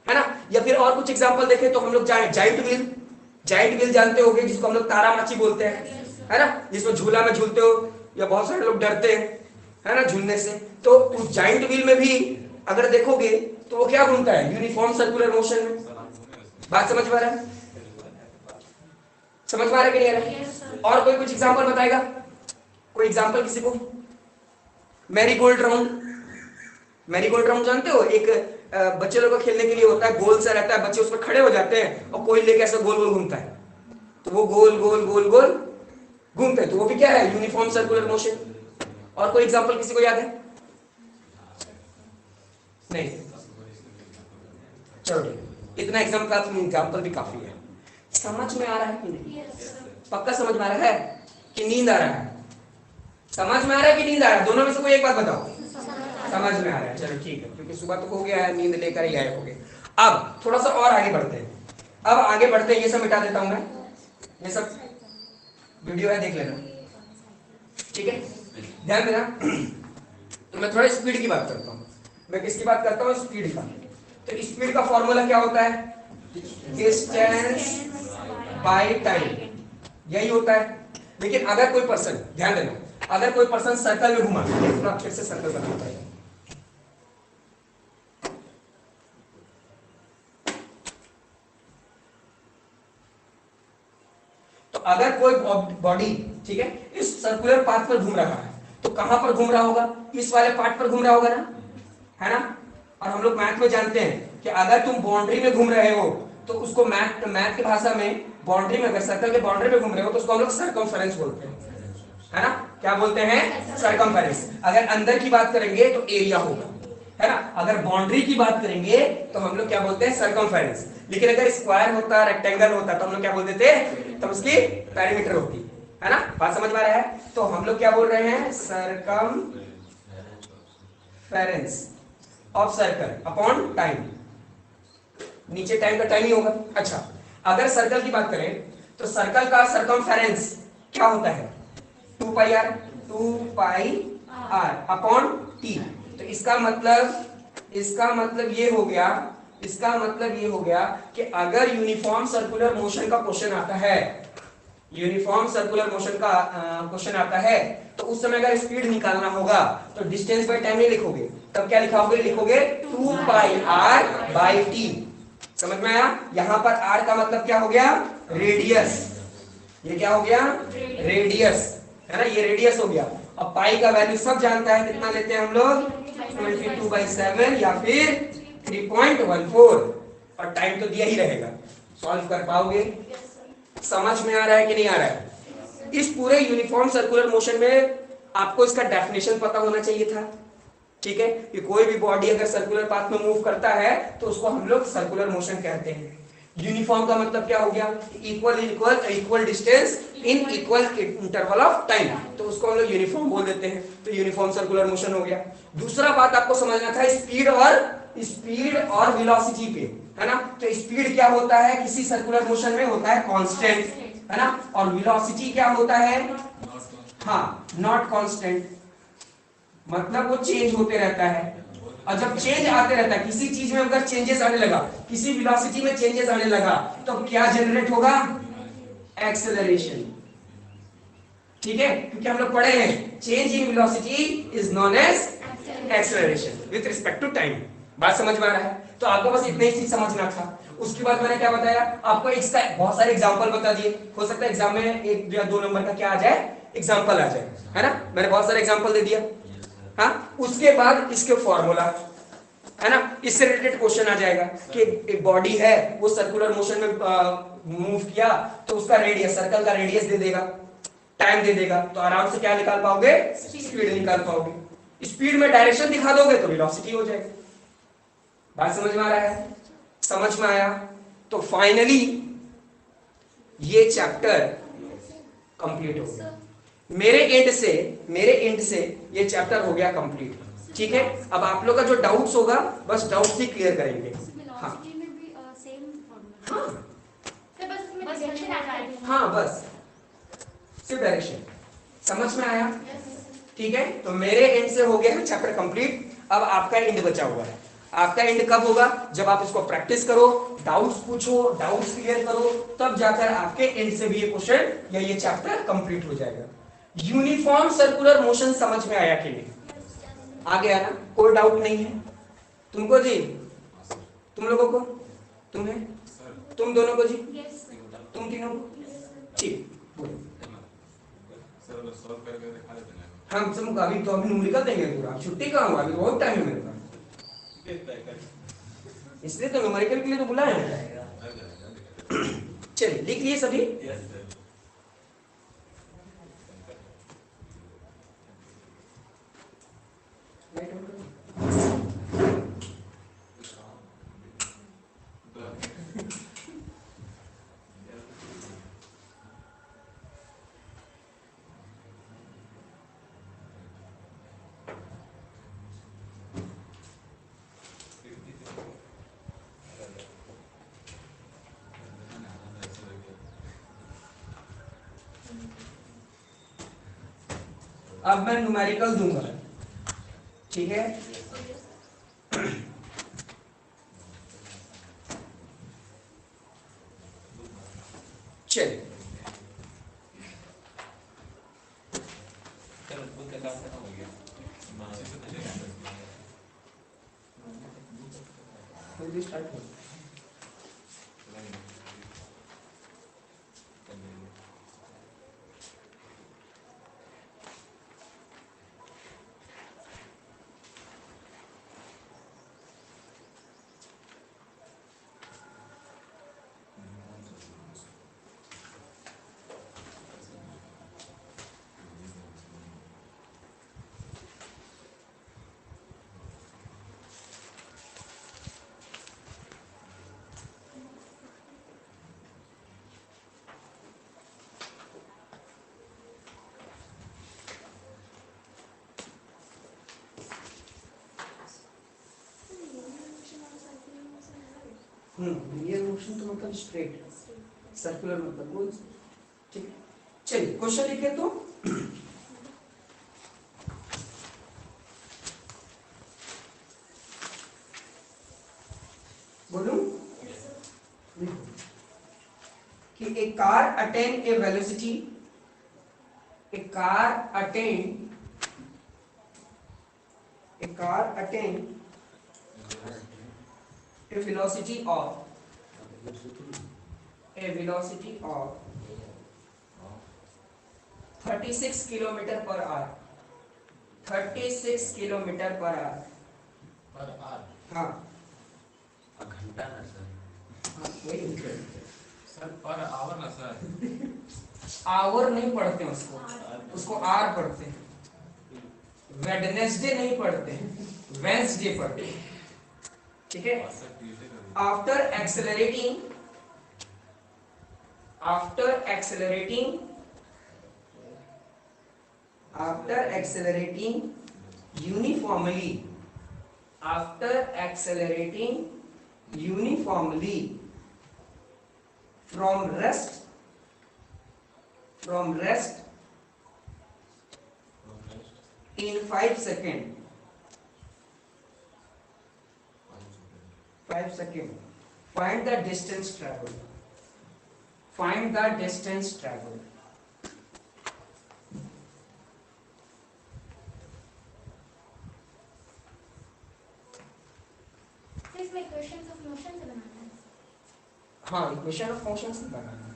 है ना। या फिर और कुछ एग्जांपल देखें तो हम लोग जाइंट व्हील, जाइंट व्हील जानते होंगे, जिसको हम लोग तारामाची बोलते हैं, है ना, जिसमें झूला में झूलते हो, या बहुत सारे लोग डरते हैं, है ना, झूलने से। तो उस जाइंट व्हील में भी अगर देखोगे तो वो क्या घूमता है, यूनिफॉर्म सर्कुलर मोशन में। बात समझ में आ रहा है, समझ में आ रहा है कि नहीं आ रहा है? और कोई कुछ एग्जांपल बताएगा, कोई एग्जांपल किसी को। मैरीगोल्ड राउंड, मैरीगोल्ड राउंड जानते हो, एक बच्चे लोगों को खेलने के लिए होता है, गोल सा रहता है, बच्चे उसमें खड़े हो जाते हैं और कोई लेके ऐसा गोल गोल घूमता है, तो वो गोल गोल गोल गोल घूमते हैं, तो वो भी क्या है, यूनिफॉर्म सर्कुलर मोशन। और कोई एग्जांपल किसी को याद है? नहीं, चलो इतना एग्जांपल भी काफी है। समझ में आ रहा है कि नहीं, पक्का समझ में आ रहा है कि नींद आ रहा है, समझ में आ रहा है कि नींद आ रहा है, दोनों में से कोई एक बात बताओ। समझ में आ रहा है, चलो ठीक है, क्योंकि सुबह तो हो गया है, नींद लेकर ही गायब हो गए। अब थोड़ा सा और आगे बढ़ते हैं, अब आगे बढ़ते हैं, ये सब मिटा देता हूं मैं, ये सब वीडियो है, देख लेना, ठीक है, ध्यान देना। तो मैं थोड़ा स्पीड की बात करता हूं, मैं किसकी बात करता हूं, स्पीड का। तो स्पीड का फॉर्मूला क्या होता है, डिस्टेंस बाय टाइम, यही होता है। लेकिन अगर कोई पर्सन, ध्यान देना, अगर कोई पर्सन सर्कल में घुमा, फिर से सर्कल बनाता है, अगर कोई बॉडी, ठीक है, इस सर्कुलर पाथ पर घूम रहा है तो कहां पर घूम रहा होगा? इस वाले पार्ट पर घूम रहा होगा ना, है ना। और हम लोग मैथ में जानते हैं कि अगर तुम बाउंड्री में घूम रहे हो तो उसको मैथ की भाषा में बाउंड्री में, अगर सर्कल के बाउंड्री में घूम रहे हो तो उसको हम लोग सर्कमफेरेंस बोलते हैं, है ना। क्या बोलते हैं? सर्कमफेरेंस। अगर अंदर की बात करेंगे तो एरिया होगा, है ना। अगर बाउंड्री की बात करेंगे तो हम लोग क्या बोलते हैं? सर्कमफेरेंस। लेकिन अगर स्क्वायर होता, रेक्टेंगल होता तो हम लोग क्या बोलते थे? तो उसकी पेरीमीटर होती, है ना। बात समझ में आ रहा है? तो हम लोग क्या बोल रहे हैं? Circumference of circle upon time. नीचे टाइम का टाइम ही होगा। अच्छा, अगर सर्कल की बात करें तो सर्कल का सर्कमफेरेंस क्या होता है? 2 pi r, 2 pi r upon t. तो इसका मतलब ये हो गया, इसका मतलब ये हो गया कि अगर यूनिफॉर्म सर्कुलर मोशन का क्वेश्चन आता है, यूनिफॉर्म सर्कुलर मोशन का क्वेश्चन आता है तो उस समय अगर स्पीड निकालना होगा तो डिस्टेंस बाय टाइम नहीं लिखोगे, तब क्या लिखोगे? 2 पाई आर बाई टी। समझ में आया? यहां पर आर का मतलब क्या हो गया? रेडियस। ये क्या हो गया? रेडियस, है ना, ये रेडियस हो गया। अब पाई का वैल्यू सब जानता है, कितना लेते हैं हम लोग? 22/7 या फिर 3.14। और टाइम तो दिया ही रहेगा, सॉल्व कर पाओगे? समझ में आ रहा है कि नहीं आ रहा है? इस पूरे यूनिफॉर्म सर्कुलर मोशन में आपको इसका डेफिनेशन पता होना चाहिए था, ठीक है, कि कोई भी बॉडी अगर सर्कुलर पाथ में मूव करता है तो उसको हम लोग सर्कुलर मोशन कहते हैं। यूनिफॉर्म का मतलब क्या हो गया? Equal distance in equal interval of time, तो उसको हम लोग यूनिफॉर्म बोल देते हैं। तो यूनिफॉर्म सर्कुलर मोशन हो गया। दूसरा बात आपको समझना था स्पीड और वेलोसिटी पे, है ना। तो स्पीड क्या होता है? किसी सर्कुलर मोशन में होता है कांस्टेंट, है ना। और वेलोसिटी क्या होता है? हाँ, नॉट कांस्टेंट, मतलब वो चेंज होते रहता है। और जब चेंज आते रहता है, किसी चीज में अगर चेंजेस आने लगा, किसी वेलोसिटी में चेंजेस आने लगा, तो क्या जनरेट होगा? एक्सेलरेशन, ठीक है, क्योंकि हम लोग पढ़े हैं change in velocity is known as acceleration with respect to time. बात समझ में आ रहा है? तो आपको बस इतना ही चीज समझना था। उसके बाद मैंने क्या बताया आपको? इसका बहुत सारे एग्जांपल बता दिए। हो सकता है एग्जाम में 1 या 2 नंबर का क्या आ जाए? एग्जांपल आ जाए, है ना। मैंने बहुत सारे एग्जांपल दे दिया। हाँ, उसके बाद इसके फॉर्मूला, है ना, इससे रिलेटेड क्वेश्चन आ जाएगा कि एक बॉडी है वो सर्कुलर मोशन में मूव किया तो उसका रेडियस, सर्कल का रेडियस दे देगा, टाइम दे देगा, तो आराम से क्या निकाल पाओगे? स्पीड निकाल पाओगे। स्पीड में डायरेक्शन दिखा दोगे तो वेलोसिटी हो जाएगी। बात समझ में आ रहा है? समझ में आया? तो फाइनली ये चैप्टर कंप्लीट हो गया। मेरे एंड से ये चैप्टर हो गया कंप्लीट, ठीक है। अब आप लोग का जो डाउट्स होगा बस डाउट्स ही क्लियर करेंगे। हाँ हाँ, बस सिर्फ डायरेक्शन। समझ में आया? ठीक है, तो मेरे एंड से हो गया है चैप्टर कंप्लीट। अब आपका एंड बचा हुआ है। आपका एंड कब होगा? जब आप इसको प्रैक्टिस करो, डाउट्स पूछो, डाउट्स क्लियर करो, तब जाकर आपके एंड से भी ये क्वेश्चन या ये चैप्टर कंप्लीट हो जाएगा। यूनिफॉर्म सर्कुलर मोशन समझ में आया कि नहीं? आ गया ना? कोई डाउट नहीं है तुमको जी? तुम लोगों को? तुम्हें? तुम दोनों को जी? तुम तीनों को? ठीक, हम सब अभी तो अभी न्यूमेरिकल देंगे पूरा, छुट्टी कहाँ हुआ? अभी बहुत टाइम है मेरे पास, इसलिए तो न्यूमेरिकल के लिए तो बुलाया है। चलिए लिख लिए सभी? अब मैं न्यूमेरिकल दूंगा, ठीक है। चलिए स्टार्ट हो। लीनियर मोशन तो मतलब स्ट्रेट, सर्कुलर मतलब गोल। ठीक है, चलिए क्वेश्चन लिखे तो बोलूं, देखो कि a car attain a velocity, a car attain a car attain a velocity of a velocity of 36 kilometre per hour, 36 kilometre per hour, per hour. हाँ घंटा ना सर? हाँ वही सर पर आवर ना सर? आवर नहीं पढ़ते हैं उसको, उसको आर पढ़ते हैं। वेडनेसडे नहीं पढ़ते हैं, वेंसडे पढ़ते हैं। ठीक है, after accelerating, after accelerating, after accelerating uniformly, after accelerating uniformly from rest, from rest in 5 seconds, 5 seconds, find the distance traveled, find the distance traveled. इसमें इक्वेशंस ऑफ मोशन से बनाना है। हाँ इक्वेशन ऑफ फंक्शन से बनाना है।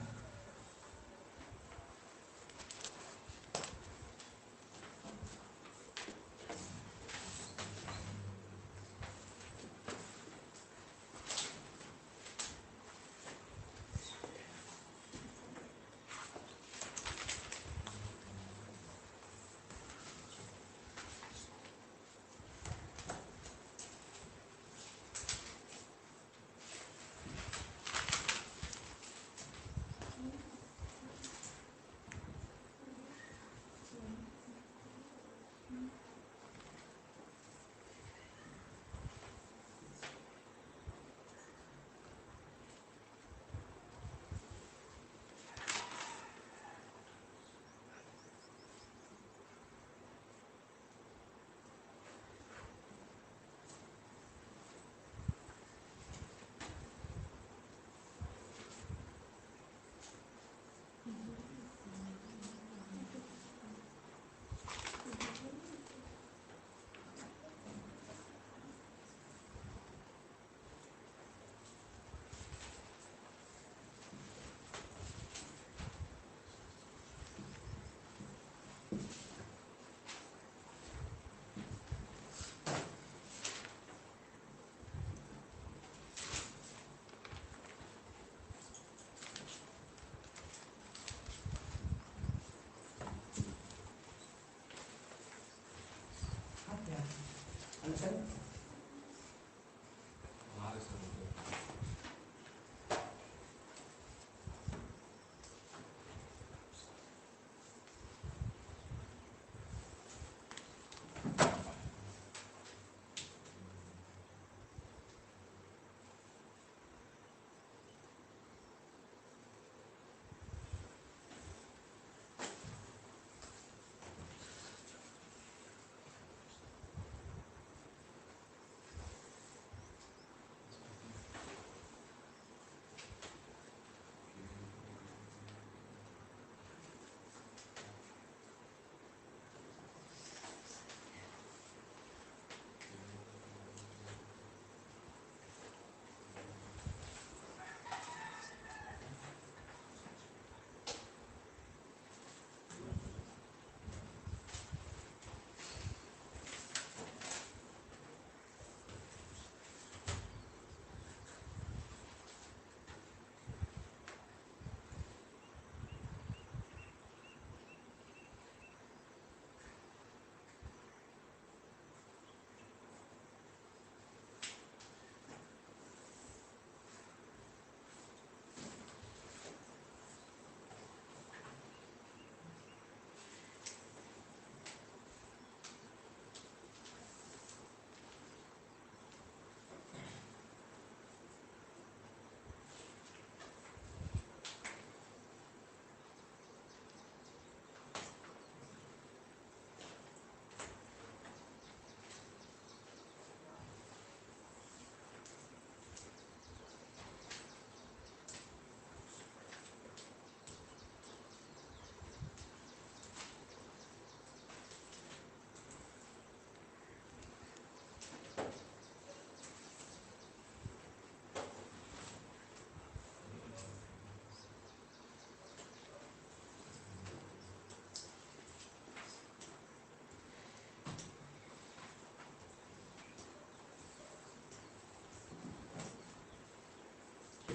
Answer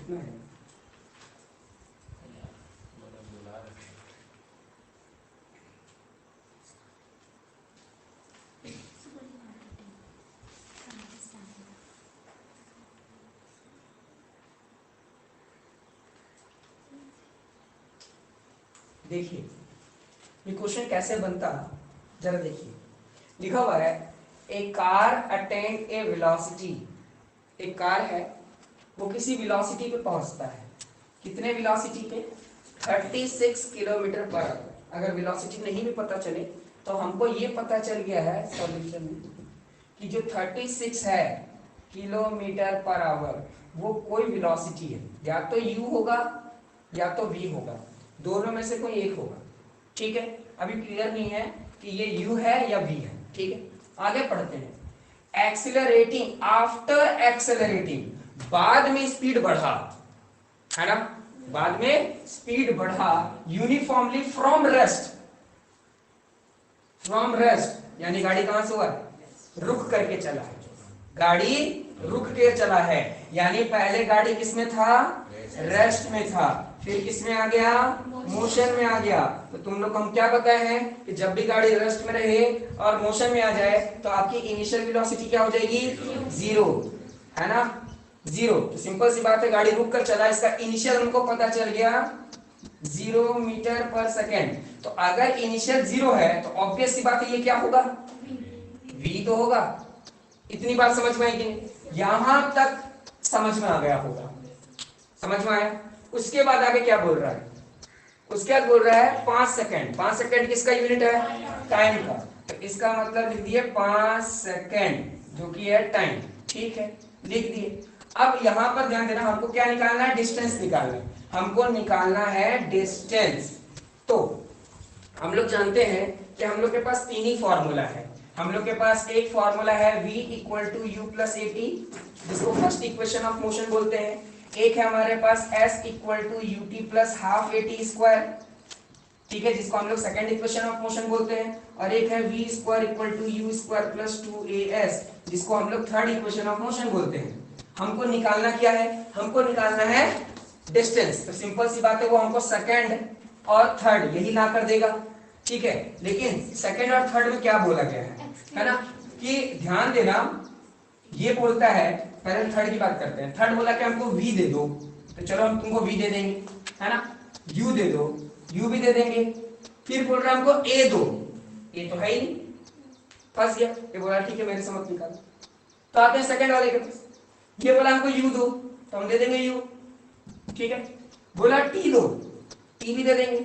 कितना है? बुला रहे हैं। देखिए ये क्वेश्चन कैसे बनता, जरा देखिए। लिखा हुआ है ए कार अटेंड ए वेलोसिटी, एक कार है वो किसी वेलोसिटी पे पहुंचता है, कितने वेलोसिटी पे? 36 किलोमीटर पर आवर। अगर वेलोसिटी नहीं भी पता चले तो हमको ये पता चल गया है सॉल्यूशन में कि जो 36 है किलोमीटर पर आवर वो कोई वेलोसिटी है, या तो u होगा या तो v होगा, दोनों में से कोई एक होगा। ठीक है, अभी क्लियर नहीं है कि ये u है या v है। ठीक है, आगे पढ़ते हैं। एक्सीलरेटिंग, आफ्टर एक्सेलरेटिंग, बाद में स्पीड बढ़ा, है ना, बाद में स्पीड बढ़ा uniformly from rest, from rest यानी गाड़ी कहां से हुआ? रुक करके चला है, गाड़ी रुक के चला है, यानी पहले गाड़ी किसमें था? रेस्ट में था, फिर किसमें आ गया? मोशन में आ गया। तो तुम लोग हम क्या बताए हैं कि जब भी गाड़ी रेस्ट में रहे और मोशन में आ जाए तो आपकी इनिशियल वेलोसिटी क्या हो जाएगी? जीरो, है ना, जीरो। तो सिंपल सी बात है, गाड़ी रुक कर चला, इसका इनिशियल हमको पता चल गया 0 मीटर पर सेकेंड। तो अगर इनिशियल जीरो है तो ऑब्वियस सी बात है ये क्या होगा? v तो होगा। इतनी बात समझ में आई कि नहीं? यहां तक समझ में आ गया होगा, समझ में आया? उसके बाद आगे क्या बोल रहा है? उसके बाद बोल रहा है 5 सेकेंड। 5 सेकेंड किसका यूनिट है? टाइम का। तो इसका मतलब लिख दिए 5 सेकेंड जो कि है टाइम। ठीक है, लिख दिए। अब यहां पर ध्यान देना, हमको क्या निकालना है? डिस्टेंस निकालना है, हमको निकालना है डिस्टेंस। तो हम लोग जानते हैं कि हम लोग के पास तीन ही फॉर्मूला है। हम लोग के पास एक फॉर्मूला है v equal to you plus a t, जिसको फर्स्ट इक्वेशन ऑफ मोशन बोलते हैं। एक है हमारे पास s equal to u t plus half a t square, ठीक है, जिसको हम लोग सेकंड इक्वेशन ऑफ मोशन बोलते हैं। और एक है v square equal to u square plus 2as, जिसको हम लोग थर्ड इक्वेशन ऑफ मोशन बोलते हैं। हमको निकालना क्या है? हमको निकालना है डिस्टेंस। तो सिंपल सी बात है, वो हमको सेकंड और थर्ड यही ला कर देगा। ठीक है, लेकिन सेकंड और थर्ड में क्या बोला गया है ना, कि ध्यान देना, ये बोलता है, पहले थर्ड की बात करते हैं। थर्ड बोला कि हमको v दे दो, तो चलो हम तुमको v दे देंगे, है ना, u दे दो, u भी दे देंगे। फिर बोल रहा है हमको a दो, a तो है ही नहीं, फंस गया। ये बोला ठीक है मेरे से मत निकालो। तो आते हैं सेकंड वाले के पास, ये बोला हमको u दो, तो हम दे देंगे u। ठीक है, बोला t दो, t भी दे देंगे।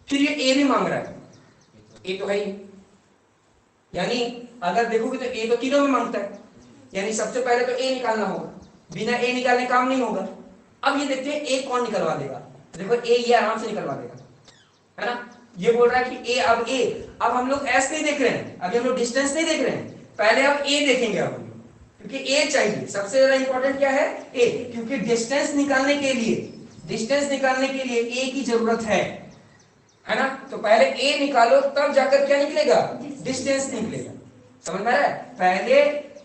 फिर ये a भी मांग रहा है, a तो है ही, यानी अगर देखोगे तो a तो तीनों में मांगता है, यानी सबसे पहले तो a निकालना होगा, बिना a निकालने काम नहीं होगा। अब ये देखते हैं a कौन निकलवा देगा। देखो a ये आराम से निकलवा देगा, है ना। ये बोल रहा है कि अब हम लोग s नहीं देख रहे हैं, अभी हम लोग डिस्टेंस नहीं देख रहे हैं, पहले अब a देखेंगे अब हम लोग, क्योंकि a चाहिए। सबसे ज्यादा इंपॉर्टेंट क्या है? a, क्योंकि डिस्टेंस निकालने के लिए a की जरूरत है ना। तो पहले a निकालो, तब जाकर क्या निकलेगा? डिस्टेंस निकलेगा। समझ में आ रहा है? पहले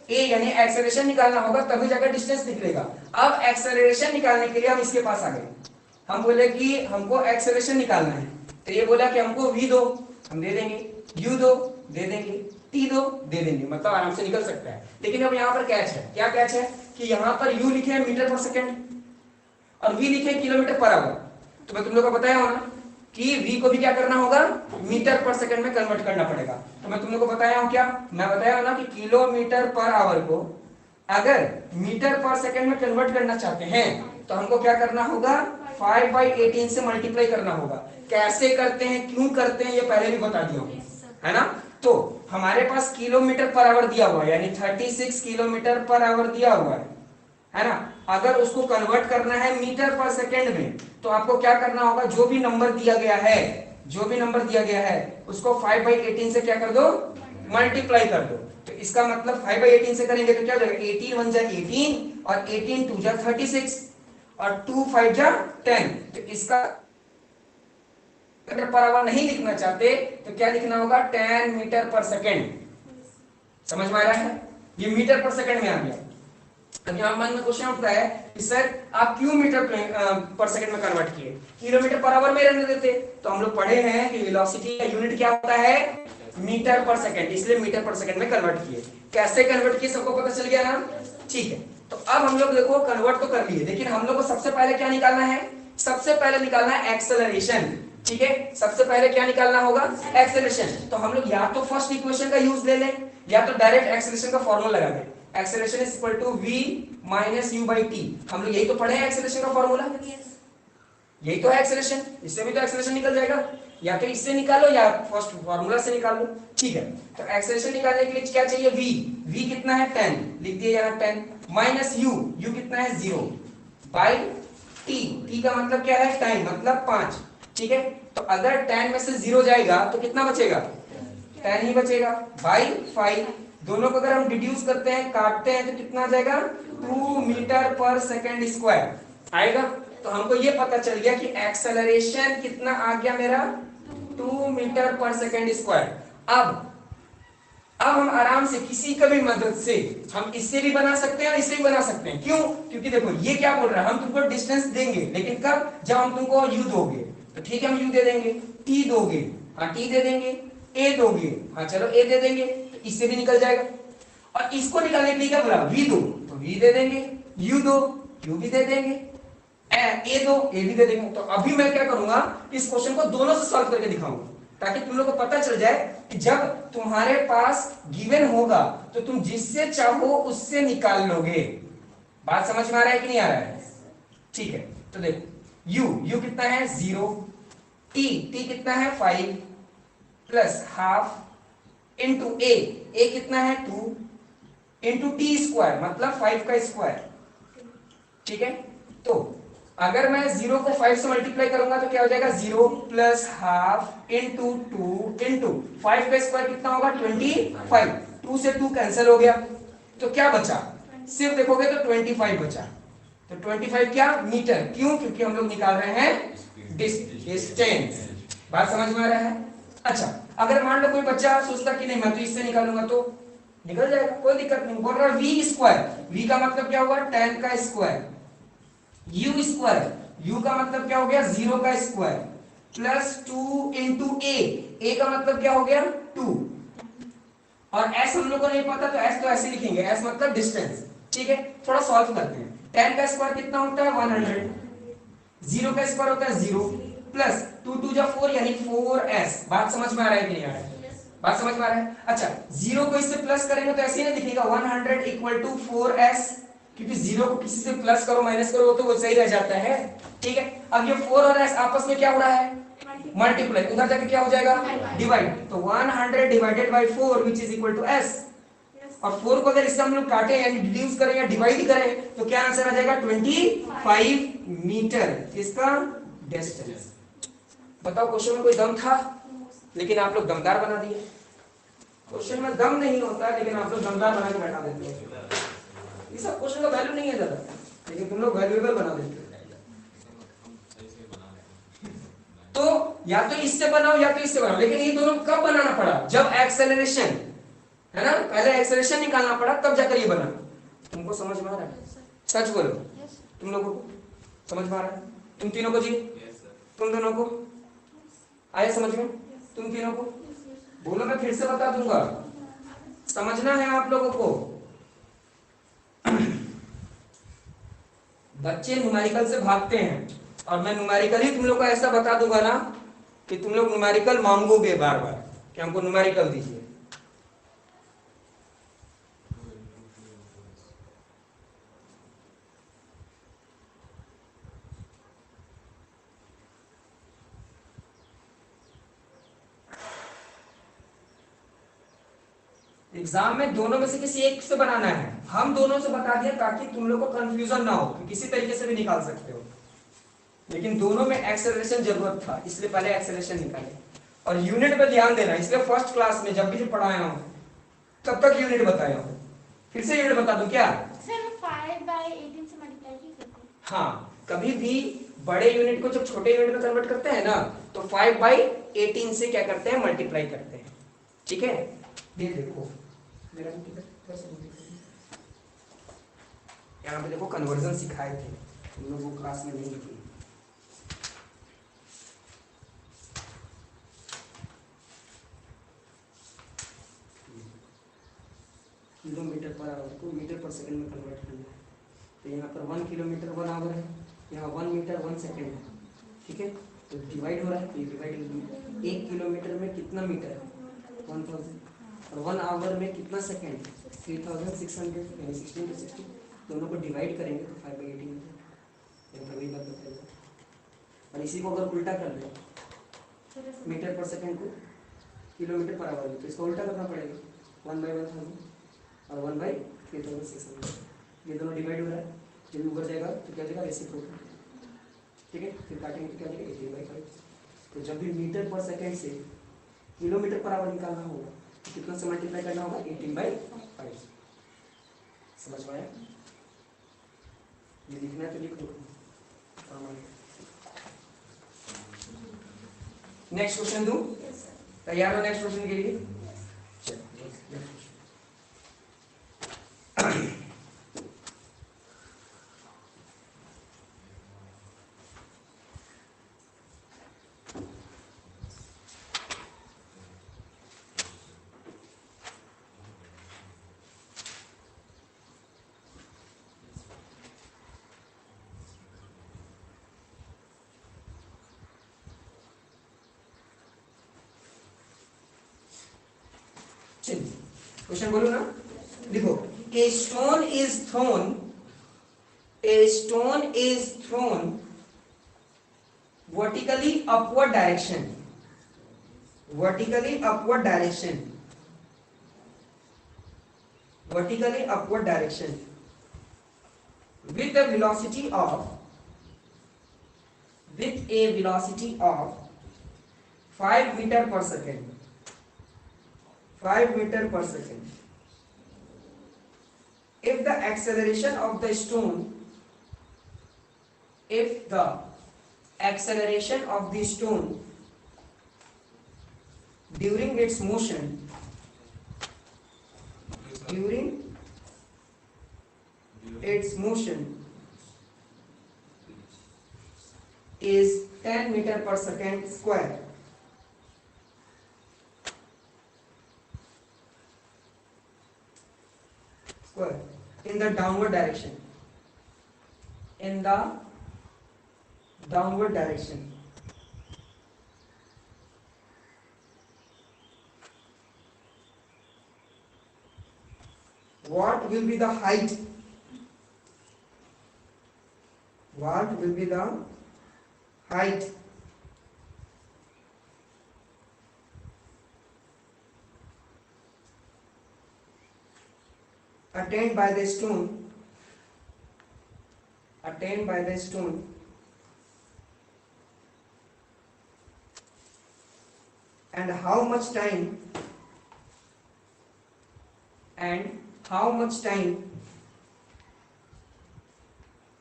a यानी एक्सेलरेशन निकालना होगा, तभी जाकर डिस्टेंस निकलेगा। अब एक्सेलरेशन निकालने के लिए हम इसके पास आ गए, हम बोले कि हमको एक्सेलरेशन निकालना है, तो ये बोला कि हमको v दो, हम दे देंगे, u दो, दे देंगे, t दो, दे देंगे, मतलब आराम से निकल सकता है। लेकिन अब यहाँ पर कैच है, क्या कैच है कि यहाँ पर u लिखे है मीटर पर सेकेंड और v लिखे है किलोमीटर पर आवर। तो मैं तुम लोग को बताया हो ना कि v को भी क्या करना होगा? मीटर पर सेकंड में कन्वर्ट करना पड़ेगा। तो मैं तुम लोग को बताया हूं, क्या मैं बताया हूं ना कि किलोमीटर पर आवर को अगर मीटर पर सेकंड में कन्वर्ट करना चाहते हैं तो हमको क्या करना होगा? 5/18 से मल्टीप्लाई करना होगा। कैसे करते हैं, क्यों करते हैं, ये पहले भी बता दिया हूं, है ना। तो हमारे पास किलोमीटर पर आवर दिया हुआ है, यानी 36 किलोमीटर पर आवर दिया हुआ है ना। अगर उसको कन्वर्ट करना है मीटर पर सेकेंड में तो आपको क्या करना होगा? जो भी नंबर दिया गया है उसको 5/18 से क्या कर दो? मल्टीप्लाई कर दो। तो इसका मतलब 5/18 से करेंगे तो क्या हो जाएगा? 18 1 जा 18 और 18 2 जा 36 और 2 5 जा 10। तो इसका मीटर पर आवर नहीं लिखना चाहते तो क्या लिखना होगा? 10 मीटर पर सेकेंड। समझ में आ रहा है? ये मीटर पर सेकेंड में आ गया, अब यहाँ मन में क्वेश्चन उठता है कि सर आप क्यों मीटर पर सेकंड में कन्वर्ट किए, किलोमीटर पर आवर में रहने देते। तो हम लोग पढ़े हैं कि वेलोसिटी का यूनिट क्या होता है, मीटर पर सेकंड, इसलिए मीटर पर सेकंड में कन्वर्ट किए। कैसे कन्वर्ट किए सबको पता चल गया ना, ठीक है। तो अब हम लोग देखो कन्वर्ट तो कर लिए, लेकिन हम लोग को सबसे पहले क्या निकालना है, सबसे पहले निकालना है एक्सेलरेशन, ठीक है। सबसे पहले क्या निकालना होगा, एक्सेलरेशन। तो हम लोग या तो फर्स्ट इक्वेशन का यूज ले लें या तो डायरेक्ट एक्सेलरेशन का फॉर्मूला लगा दें। Acceleration is equal to v minus u by t. हम लोग यही तो पढ़े हैं एक्सेलरेशन का फॉर्मूला, यही तो है एक्सेलरेशन। इससे भी तो एक्सेलरेशन निकल जाएगा, या तो इससे निकालो या फर्स्ट फॉर्मूला से निकाल लो, ठीक है। तो एक्सेलरेशन निकालने के लिए क्या चाहिए, v कितना है 10, लिख दिया यहाँ 10, माइनस u कितना है 0 बाई t का मतलब क्या है टाइम, मतलब 5, ठीक है। तो अगर 10 में से 0 जाएगा तो कितना बचेगा, 10 ही बचेगा, बाई 5। दोनों को अगर हम डिड्यूस करते हैं, काटते हैं, तो कितना आ जाएगा 2 मीटर पर सेकंड स्क्वायर आएगा। तो हमको ये पता चल गया कि एक्सेलरेशन कितना आ गया मेरा 2 मीटर पर सेकंड स्क्वायर। अब हम आराम से किसी का भी मदद से हम इससे भी बना सकते हैं और इससे भी बना सकते हैं। क्यों, क्योंकि देखो ये क्या बोल रहा है, हम तुमको डिस्टेंस देंगे, लेकिन कब, जब हम तुमको u दोगे, तो ठीक है हम u दे देंगे, t दोगे, हाँ t दे देंगे, a दोगे, हाँ चलो a दे देंगे, तो इससे भी निकल जाएगा। और इसको निकालने के लिए क्या बोला, v दो, तो v दे देंगे, u दो, u भी दे देंगे, a दो, a भी दे देंगे। तो अभी मैं क्या करूंगा, इस क्वेश्चन को दोनों से सॉल्व करके दिखाऊंगा, ताकि तुम लोग को पता चल जाए कि जब तुम्हारे पास गिवन होगा तो तुम जिससे चाहो उससे निकाल लोगे। बात समझ में आ रहा है कि नहीं आ रहा है, ठीक है। तो देखो u कितना है 0, t कितना है 5 प्लस हाफ इंटू a कितना है 2 इंटू टी स्क्वायर मतलब 5 का स्क्वायर, ठीक है। तो अगर मैं 0 को 5 से मल्टीप्लाई करूंगा तो क्या हो जाएगा 0 प्लस हाफ इंटू 2 इंटू 5 का स्क्वायर कितना होगा 25, 2 से 2 कैंसिल हो गया, तो क्या बचा, सिर्फ देखोगे तो 25 बचा। तो 25 क्या, मीटर, क्यों, क्योंकि हम लोग निकाल रहे हैं डिस्टेंस। बात समझ में आ रहा है। अच्छा, अगर मान लो कोई बच्चा सोचता कि नहीं मैं तो इससे निकालूंगा, तो निकल जाएगा, कोई दिक्कत नहीं। बोल रहा है v स्क्वायर, v का मतलब क्या हुआ 10 का स्क्वायर, u स्क्वायर, u का मतलब क्या हो गया 0 का स्क्वायर, प्लस 2 इंटू a का मतलब क्या हो गया 2, और s हम लोग को नहीं पता तो s तो ऐसे लिखेंगे, s मतलब डिस्टेंस, ठीक है। थोड़ा सॉल्व करते हैं। 10 का स्क्वायर कितना होता है 100, 0 का स्क्वायर होता है 0, प्लस 2 2 जा 4 यानी 4s। बात समझ में आ रहा है कि नहीं आ रहा है, बात समझ में आ रहा है। अच्छा, 0 को इससे प्लस करेंगे तो ऐसे ही नहीं दिखेगा 100 इक्वल टू 4s, क्योंकि 0 को किसी से प्लस करो माइनस करो तो वो सही रह जाता है, ठीक है। अब ये 4 और s आपस में क्या हो रहा है, मल्टीप्लाई, उधर जाके क्या हो जाएगा डिवाइड, तो 100 divided by 4 which is equal to s। और 4 को अगर इससे हम लोग काटें यानी डिड्यूस करें या डिवाइड करें तो क्या आंसर आ जाएगा 25 मीटर, इसका डिस्टेंस। बताओ क्वेश्चन में कोई दम था, लेकिन आप लोग दमदार बना दिए। क्वेश्चन में दम नहीं होता, लेकिन आप लोग दमदार बना के बैठा देते हैं। ये सब क्वेश्चन का वैल्यू नहीं है ज्यादा, लेकिन तुम लोग वैल्यूएबल बना देते हो। तो या तो इससे बनाओ या तो इससे बनाओ, लेकिन ये दोनों कब बनाना पड़ा, जब एक्सेलरेशन है ना, पहले एक्सेलरेशन निकालना पड़ा तब जाकर ये बना। तुमको समझ में आ रहा है, सच बोलो, तुम लोगों को समझ में आ रहा है, तुम तीनों को जी, तुम दोनों को आया समझ में, तुम तीनों को बोलो, मैं फिर से बता दूंगा, समझना है आप लोगों को। बच्चे न्यूमेरिकल से भागते हैं और मैं न्यूमेरिकल ही तुम लोग को ऐसा बता दूंगा ना कि तुम लोग न्यूमेरिकल मांगोगे बार बार कि हमको न्यूमेरिकल दीजिए। एग्जाम में दोनों में से किसी एक से बनाना है, हम दोनों से बता दिया ताकि तुम लोग को कंफ्यूजन ना हो, कि किसी तरीके से भी निकाल सकते हो, लेकिन दोनों में एक्सेलरेशन जरूरत था इसलिए पहले एक्सेलरेशन निकाले। और यूनिट पे ध्यान देना, इसलिए फर्स्ट क्लास में जब भी पढ़ाया हूं तब तक यूनिट बताया हूं, फिर से यूनिट बता दूं क्या सर 5/18 से मल्टीप्लाई करते हैं। हाँ, कभी भी बड़े यूनिट को जब छोटे यूनिट में कन्वर्ट करते हैं ना तो 5/18 से क्या करते हैं मल्टीप्लाई करते हैं, ठीक है। ये देखो मेरा यहाँ पे देखो कन्वर्जन सिखाए थे तुम लोग, वो क्लास में नहीं की। किलोमीटर पर आवर को मीटर पर सेकंड में कन्वर्ट करना है। तो यहाँ पर 1 किलोमीटर 1 आवर है, यहाँ 1 मीटर 1 सेकंड है, ठीक है। तो डिवाइड हो रहा है, तो ये डिवाइड 1 किलोमीटर में कितना मीटर है 1000, और 1 आवर में कितना सेकंड 3600, यानी 16 to 60 दोनों को डिवाइड करेंगे तो 5/18 होता है। वही बात बताइए। और इसी को अगर उल्टा कर दें मीटर पर सेकंड को किलोमीटर पर आवर में, तो इसको उल्टा करना पड़ेगा 1/1000 और 1/3600। ये दोनों डिवाइड हो रहा है, जब ऊपर जाएगा तो क्या जाएगा रेसिप्रोकल, ठीक है। फिर काटेंगे तो क्या जाएगा 18/5। तो जब भी मीटर पर सेकंड से किलोमीटर पर आवर निकालना होगा तो कितना से मल्टीप्लाई करना होगा 18/5। समझ में आया? ये लिखना है तो लिख दो। नेक्स्ट क्वेश्चन दूं? तैयार हो नेक्स्ट क्वेश्चन के लिए? क्वेश्चन बोलो ना, लिखो। A stone is throne vertically upward direction with a velocity of 5 meter per second. 5 meter per second. If the acceleration of the stone during its motion is 10 meter per second square, in the downward direction, what will be the height attained by the stone and how much time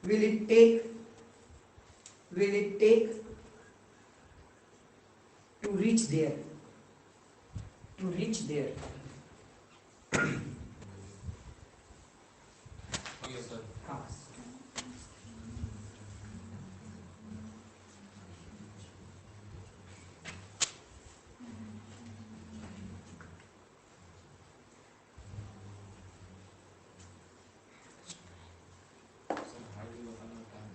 will it take to reach there? Okay, sir. हाँ। Sir, how do you open the time?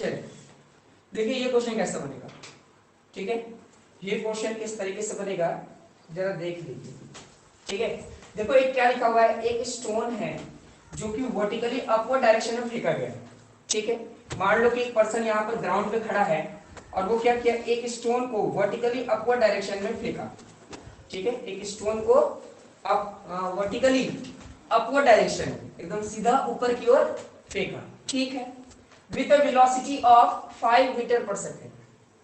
चलिए देखिए ये question कैसे बनेगा, ठीक है। ये question किस तरीके से बनेगा जरा देख लीजिए, ठीक है। देखो एक क्या लिखा हुआ है, एक स्टोन है जो कि वर्टिकली अपवर्ड डायरेक्शन में फेंका गया है, ठीक है। मान लो कि एक पर्सन यहाँ पर ग्राउंड पे खड़ा है और वो क्या किया, एक स्टोन को वर्टिकली अपवर्ड डायरेक्शन में फेंका, ठीक है। एक स्टोन को वर्टिकली अपवर्ड डायरेक्शन एकदम सीधा ऊपर की ओर फेंका, ठीक है। With a velocity of 5 meter per second,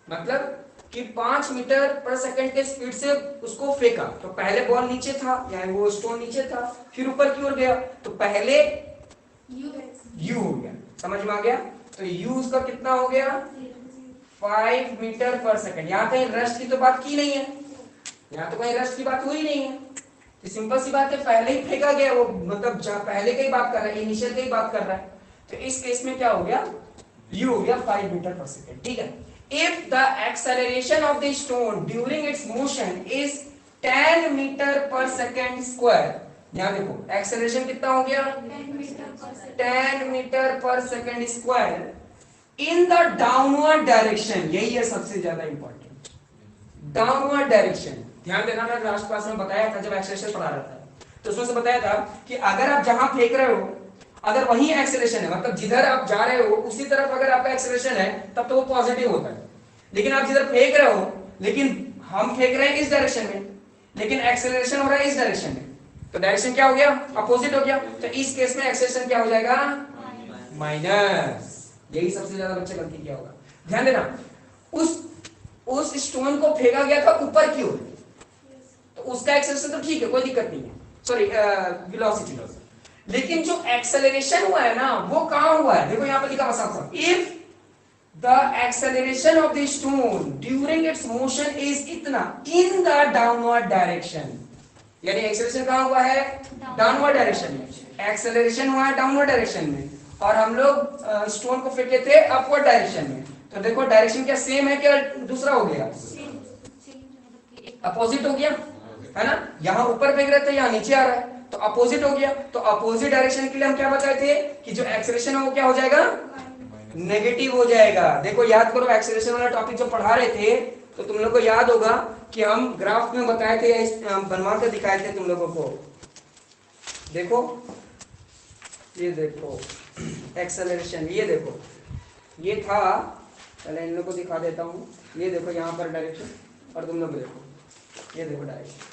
मतलब कि 5 मीटर पर सेकंड के स्पीड से उसको फेंका। तो पहले बॉल नीचे था, यानी वो स्टोन नीचे था, फिर ऊपर की ओर गया, तो पहले यू हो गया, समझ में आ गया। तो यू उसका कितना हो गया, 5 मीटर पर सेकंड। यहाँ कहीं रस्ट की तो बात की नहीं है, यहाँ तो कहीं रस्ट की बात हुई नहीं है, तो सिंपल सी बात है, पहले ही फेंका गया वो, मतलब जहाँ पहले की बात कर रहा है, इनिशियल की बात कर रहा है। तो इस केस में क्या हो गया, यू हो गया 5 मीटर पर सेकंड, ठीक है। If the acceleration of the stone during its motion is 10 metre पर सेकंड स्क्वायर, यहाँ देखो एक्सेलरेशन कितना हो गया, 10 मीटर पर second square in the downward direction, यही है सबसे ज्यादा इंपॉर्टेंट, डाउनवर्ड डायरेक्शन। ध्यान देना, मैं लास्ट क्लास में बताया था जब एक्सेलरेशन पढ़ा रहा था, तो उसमें से बताया था कि अगर आप जहां फेंक रहे हो, अगर वही एक्सेलरेशन है, मतलब जिधर आप जा रहे हो उसी तरफ अगर आपका एक्सेलरेशन है, तब तो वो पॉजिटिव होता है। लेकिन आप जिधर फेंक रहे हो, लेकिन हम फेंक रहे हैं इस डायरेक्शन में, लेकिन एक्सेलरेशन हो रहा है इस डायरेक्शन में, तो डायरेक्शन क्या हो गया, अपोजिट हो गया। तो इस केस में एक्सेलरेशन क्या हो जाएगा, माइनस। यही सबसे ज्यादा बच्चे गलती किया होगा। ध्यान देना, उस स्टोन को फेंका गया था ऊपर की ओर, तो उसका एक्सेलरेशन तो ठीक है, कोई दिक्कत नहीं है, सॉरी वेलोसिटी। लेकिन जो एक्सेलरेशन हुआ है ना, वो कहां हुआ है, देखो यहां पर लिखा हुआ साफ, if the acceleration of the stone during its motion is इतना in the downward direction, यानी एक्सेलरेशन कहां हुआ है, डाउनवर्ड डायरेक्शन में, एक्सेलरेशन हुआ है डाउनवर्ड डायरेक्शन में, और हम लोग स्टोन को फेंके थे अपवर्ड डायरेक्शन में। तो देखो डायरेक्शन क्या सेम है क्या दूसरा हो गया, अपोजिट हो गया, है ना। यहाँ ऊपर फेंक रहे थे, यहाँ नीचे आ रहा है, तो अपोजिट हो गया। तो अपोजिट डायरेक्शन के लिए हम क्या बताए थे कि जो एक्सेलरेशन है वो क्या हो जाएगा, नेगेटिव हो जाएगा। देखो याद करो, एक्सेलरेशन वाला टॉपिक जब पढ़ा रहे थे तो तुम लोग को याद होगा कि हम ग्राफ में बताए थे, बनवा के दिखाए थे तुम लोगों को। देखो ये देखो एक्सेलरेशन, ये देखो ये था, पहले इन लोग को दिखा देता हूँ। ये देखो यहाँ पर डायरेक्शन, और तुम लोग देखो ये देखो डायरेक्शन,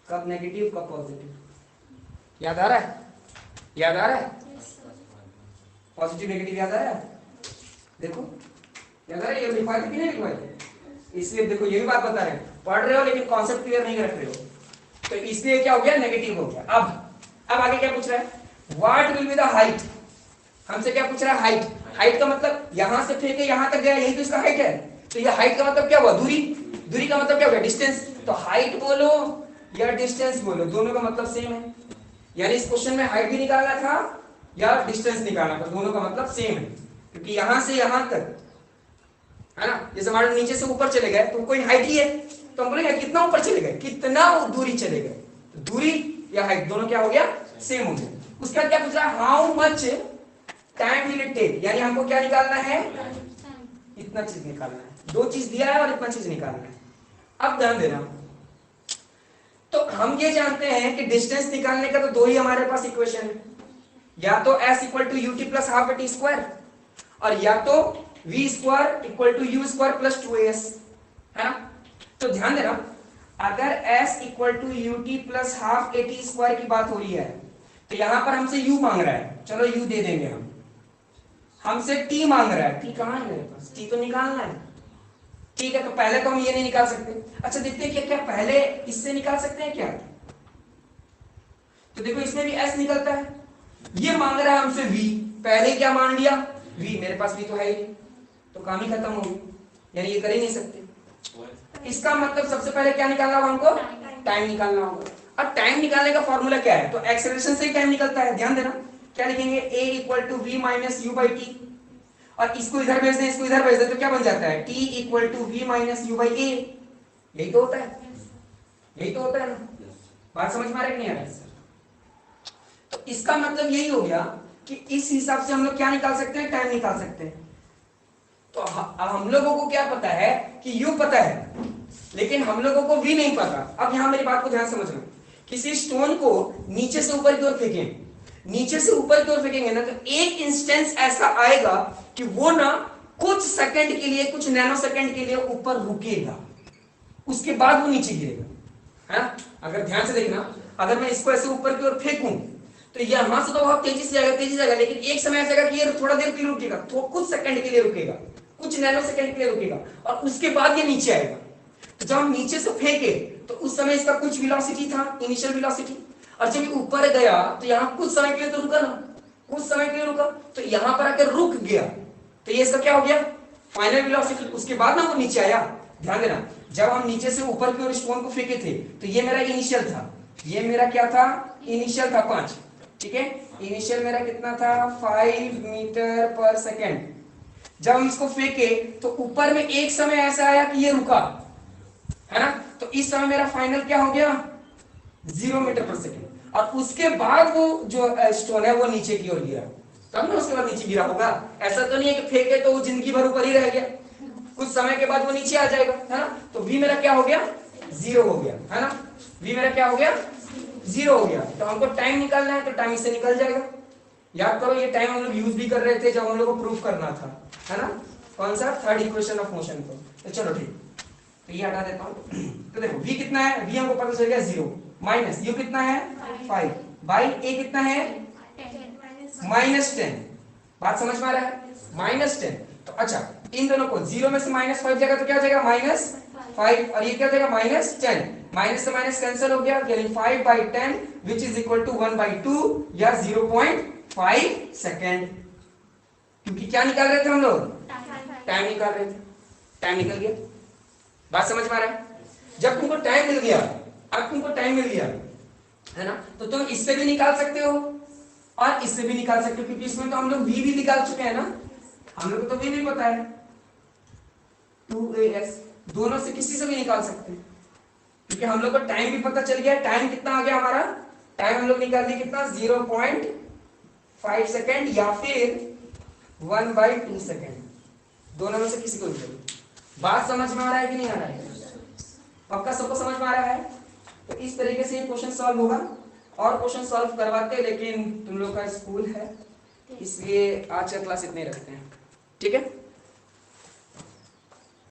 कब नेगेटिव कब पॉजिटिव, याद आ रहा है, याद आ रहा है, पॉजिटिव नेगेटिव याद आ रहा है, देखो याद आ रहा है, ये लिखवाए थे कि नहीं लिखवाए थे। इसलिए देखो ये भी बात बता रहे हैं, पढ़ रहे हो लेकिन कॉन्सेप्ट क्लियर नहीं रख रहे हो, तो इसलिए क्या हो गया, नेगेटिव हो गया। अब आगे क्या पूछ रहा है, what will be the height, हमसे क्या पूछ रहा है, हाइट। हाइट का मतलब यहां से फेंके यहां तक गया, यही तो इसका हाइट है। तो ये हाइट का मतलब क्या हुआ, दूरी, दूरी का मतलब क्या हुआ, डिस्टेंस। तो हाइट बोलो या डिस्टेंस बोलो, दोनों का मतलब सेम है। यानी इस क्वेश्चन में हाइट भी निकालना था या डिस्टेंस निकालना था, दोनों का मतलब सेम है, क्योंकि यहां से यहां तक है ना। जैसे हमारे नीचे से ऊपर चले गए तो कोई हाइट ही है, तो हम बोलेंगे कितना ऊपर चले गए, कितना दूरी चले गए। तो दूरी या हाइट दोनों क्या हो गया, सेम हो गया। उसके बाद क्या पूछ रहा है, how much time will it take, यानी हमको क्या निकालना है, इतना चीज निकालना है। दो चीज दिया है और इतना चीज निकालना है। अब ध्यान देना, तो हम ये जानते हैं कि डिस्टेंस निकालने का तो दो ही हमारे पास इक्वेशन है, या तो s equal to u t plus half t square, और या तो v square equal to u square plus 2as, है ना। तो ध्यान देना, अगर s equal to u t plus half a t square की बात हो रही है, तो यहां पर हमसे u मांग रहा है, चलो u दे देंगे हम। हमसे t मांग रहा है, t कहां है मेरे पास, t तो निकालना है, ठीक है। तो पहले तो हम ये नहीं निकाल सकते। अच्छा देखते हैं क्या पहले इससे निकाल सकते हैं क्या, तो देखो इसमें भी s निकलता है। ये मांग रहा है हमसे v, पहले क्या मान लिया v, मेरे पास v तो है ही, तो काम ही खत्म हो गया, यानी ये कर ही नहीं सकते। इसका मतलब सबसे पहले क्या निकालना होगा हमको, टाइम निकालना होगा। अब टाइम निकालने का फॉर्मूला क्या है, तो एक्सेलरेशन से ही टाइम निकलता है। ध्यान देना, क्या लिखेंगे, a equal to v minus u by t, और इसको इधर भेज दें, इसको इधर भेज दें, तो क्या बन जाता है, t equal to v minus u by a। यही तो होता है, यही तो होता है ना। बात समझ में आ रहा है कि नहीं आ रहा है? तो इसका मतलब यही हो गया कि इस हिसाब से हम लोग क्या निकाल सकते हैं, टाइम निकाल सकते हैं। तो हम लोगों को क्या पता है कि यू पता है, लेकिन हम लोगों को वी नहीं पता। अब यहां मेरी बात को ध्यान समझना, किसी स्टोन को नीचे से ऊपर की ओर फेंकें, नीचे से ऊपर की ओर फेंकेंगे ना, तो एक इंस्टेंस ऐसा आएगा कि वो ना कुछ सेकंड के लिए, कुछ नैनो सेकंड के लिए ऊपर रुकेगा, उसके बाद वो नीचे गिरेगा, है। अगर ध्यान से देखना, अगर मैं इसको ऐसे ऊपर की ओर फेंकूं तो यहां से तो बहुत तेजी से जाएगा, तेजी से जाएगा, लेकिन एक समय ऐसा कि ये थोड़ा देर के लिए रुकेगा, तो कुछ सेकंड के लिए रुकेगा, कुछ नैनो सेकंड के लिए रुकेगा, और उसके बाद ये नीचे आएगा। तो जब हम नीचे से फेंके तो उस समय इसका कुछ वेलोसिटी था, इनिशियल वेलोसिटी, और जब ये ऊपर गया तो यहाँ कुछ समय के लिए तो रुका ना, कुछ समय के लिए रुका, तो यहाँ पर आकर रुक गया, तो ये इसका क्या हो गया, फाइनल वेलोसिटी। उसके बाद ना वो नीचे आया। ध्यान देना, जब हम नीचे से ऊपर की ओर स्टोन को फेंके थे तो ये मेरा इनिशियल था, ये मेरा क्या था, इनिशियल था 5, ठीक है। इनिशियल मेरा कितना था, 5 मीटर पर सेकेंड। जब हम इसको फेंके तो ऊपर में एक समय ऐसा आया कि ये रुका, है ना, तो इस समय मेरा फाइनल क्या हो गया, 0 मीटर पर सेकेंड। और उसके बाद वो जो स्टोन है वो नीचे की ओर गिरा, तब ना उसके बाद नीचे गिरा होगा। ऐसा तो नहीं है कि फेंके तो वो जिंदगी भर ऊपर ही रह गया, कुछ समय के बाद वो नीचे आ जाएगा, है ना। तो v मेरा क्या हो गया, 0 हो गया, है ना। v मेरा क्या हो गया, 0 हो गया। तो हमको टाइम निकालना है, तो टाइम इससे निकल जाएगा। याद करो, ये टाइम हम लोग यूज भी कर रहे थे जब हम लोग को प्रूफ करना था, है ना, कौन सा, थर्ड इक्वेशन ऑफ मोशन को। तो चलो ठीक, तो ये हटा देता हूं। तो देखो v कितना है, v हमको पता चल गया 0, माइनस u कितना है 5 बाई a कितना है -10। बात समझ में आ रहा है, -10। तो अच्छा, इन दोनों को 0 में से -5 जाएगा तो क्या हो जाएगा, -5, और ये क्या हो जाएगा, -10। माइनस से माइनस कैंसिल हो गया, यानी 5/10 विच इज इक्वल टू 1/2 या 0.5 सेकेंड। क्योंकि क्या निकाल रहे थे हम लोग, टाइम निकाल रहे थे, टाइम निकल गया। बात समझ में आ रहा है। जब तुमको टाइम मिल गया, अब तुमको टाइम मिल गया, है ना, तो तुम इससे भी निकाल सकते हो और इससे भी निकाल सकते हो, क्योंकि इसमें तो हम लोग v भी निकाल चुके हैं ना, हम लोग को तो v भी पता है, 2as, दोनों से किसी से भी निकाल सकते हैं, क्योंकि हम लोग को टाइम भी पता चल गया। टाइम कितना आ गया हमारा, टाइम हम लोग निकाल दिए कितना, 0.5 सेकेंड या फिर 1/2 सेकेंड, दोनों में से किसी को भी। बात समझ में आ रहा है कि नहीं आ रहा है, पक्का सबको समझ में आ रहा है। तो इस तरीके से ये क्वेश्चन सॉल्व होगा, और क्वेश्चन सॉल्व करवाते हैं, लेकिन तुम लोग का स्कूल है इसलिए आज का क्लास इतने रखते हैं, ठीक है।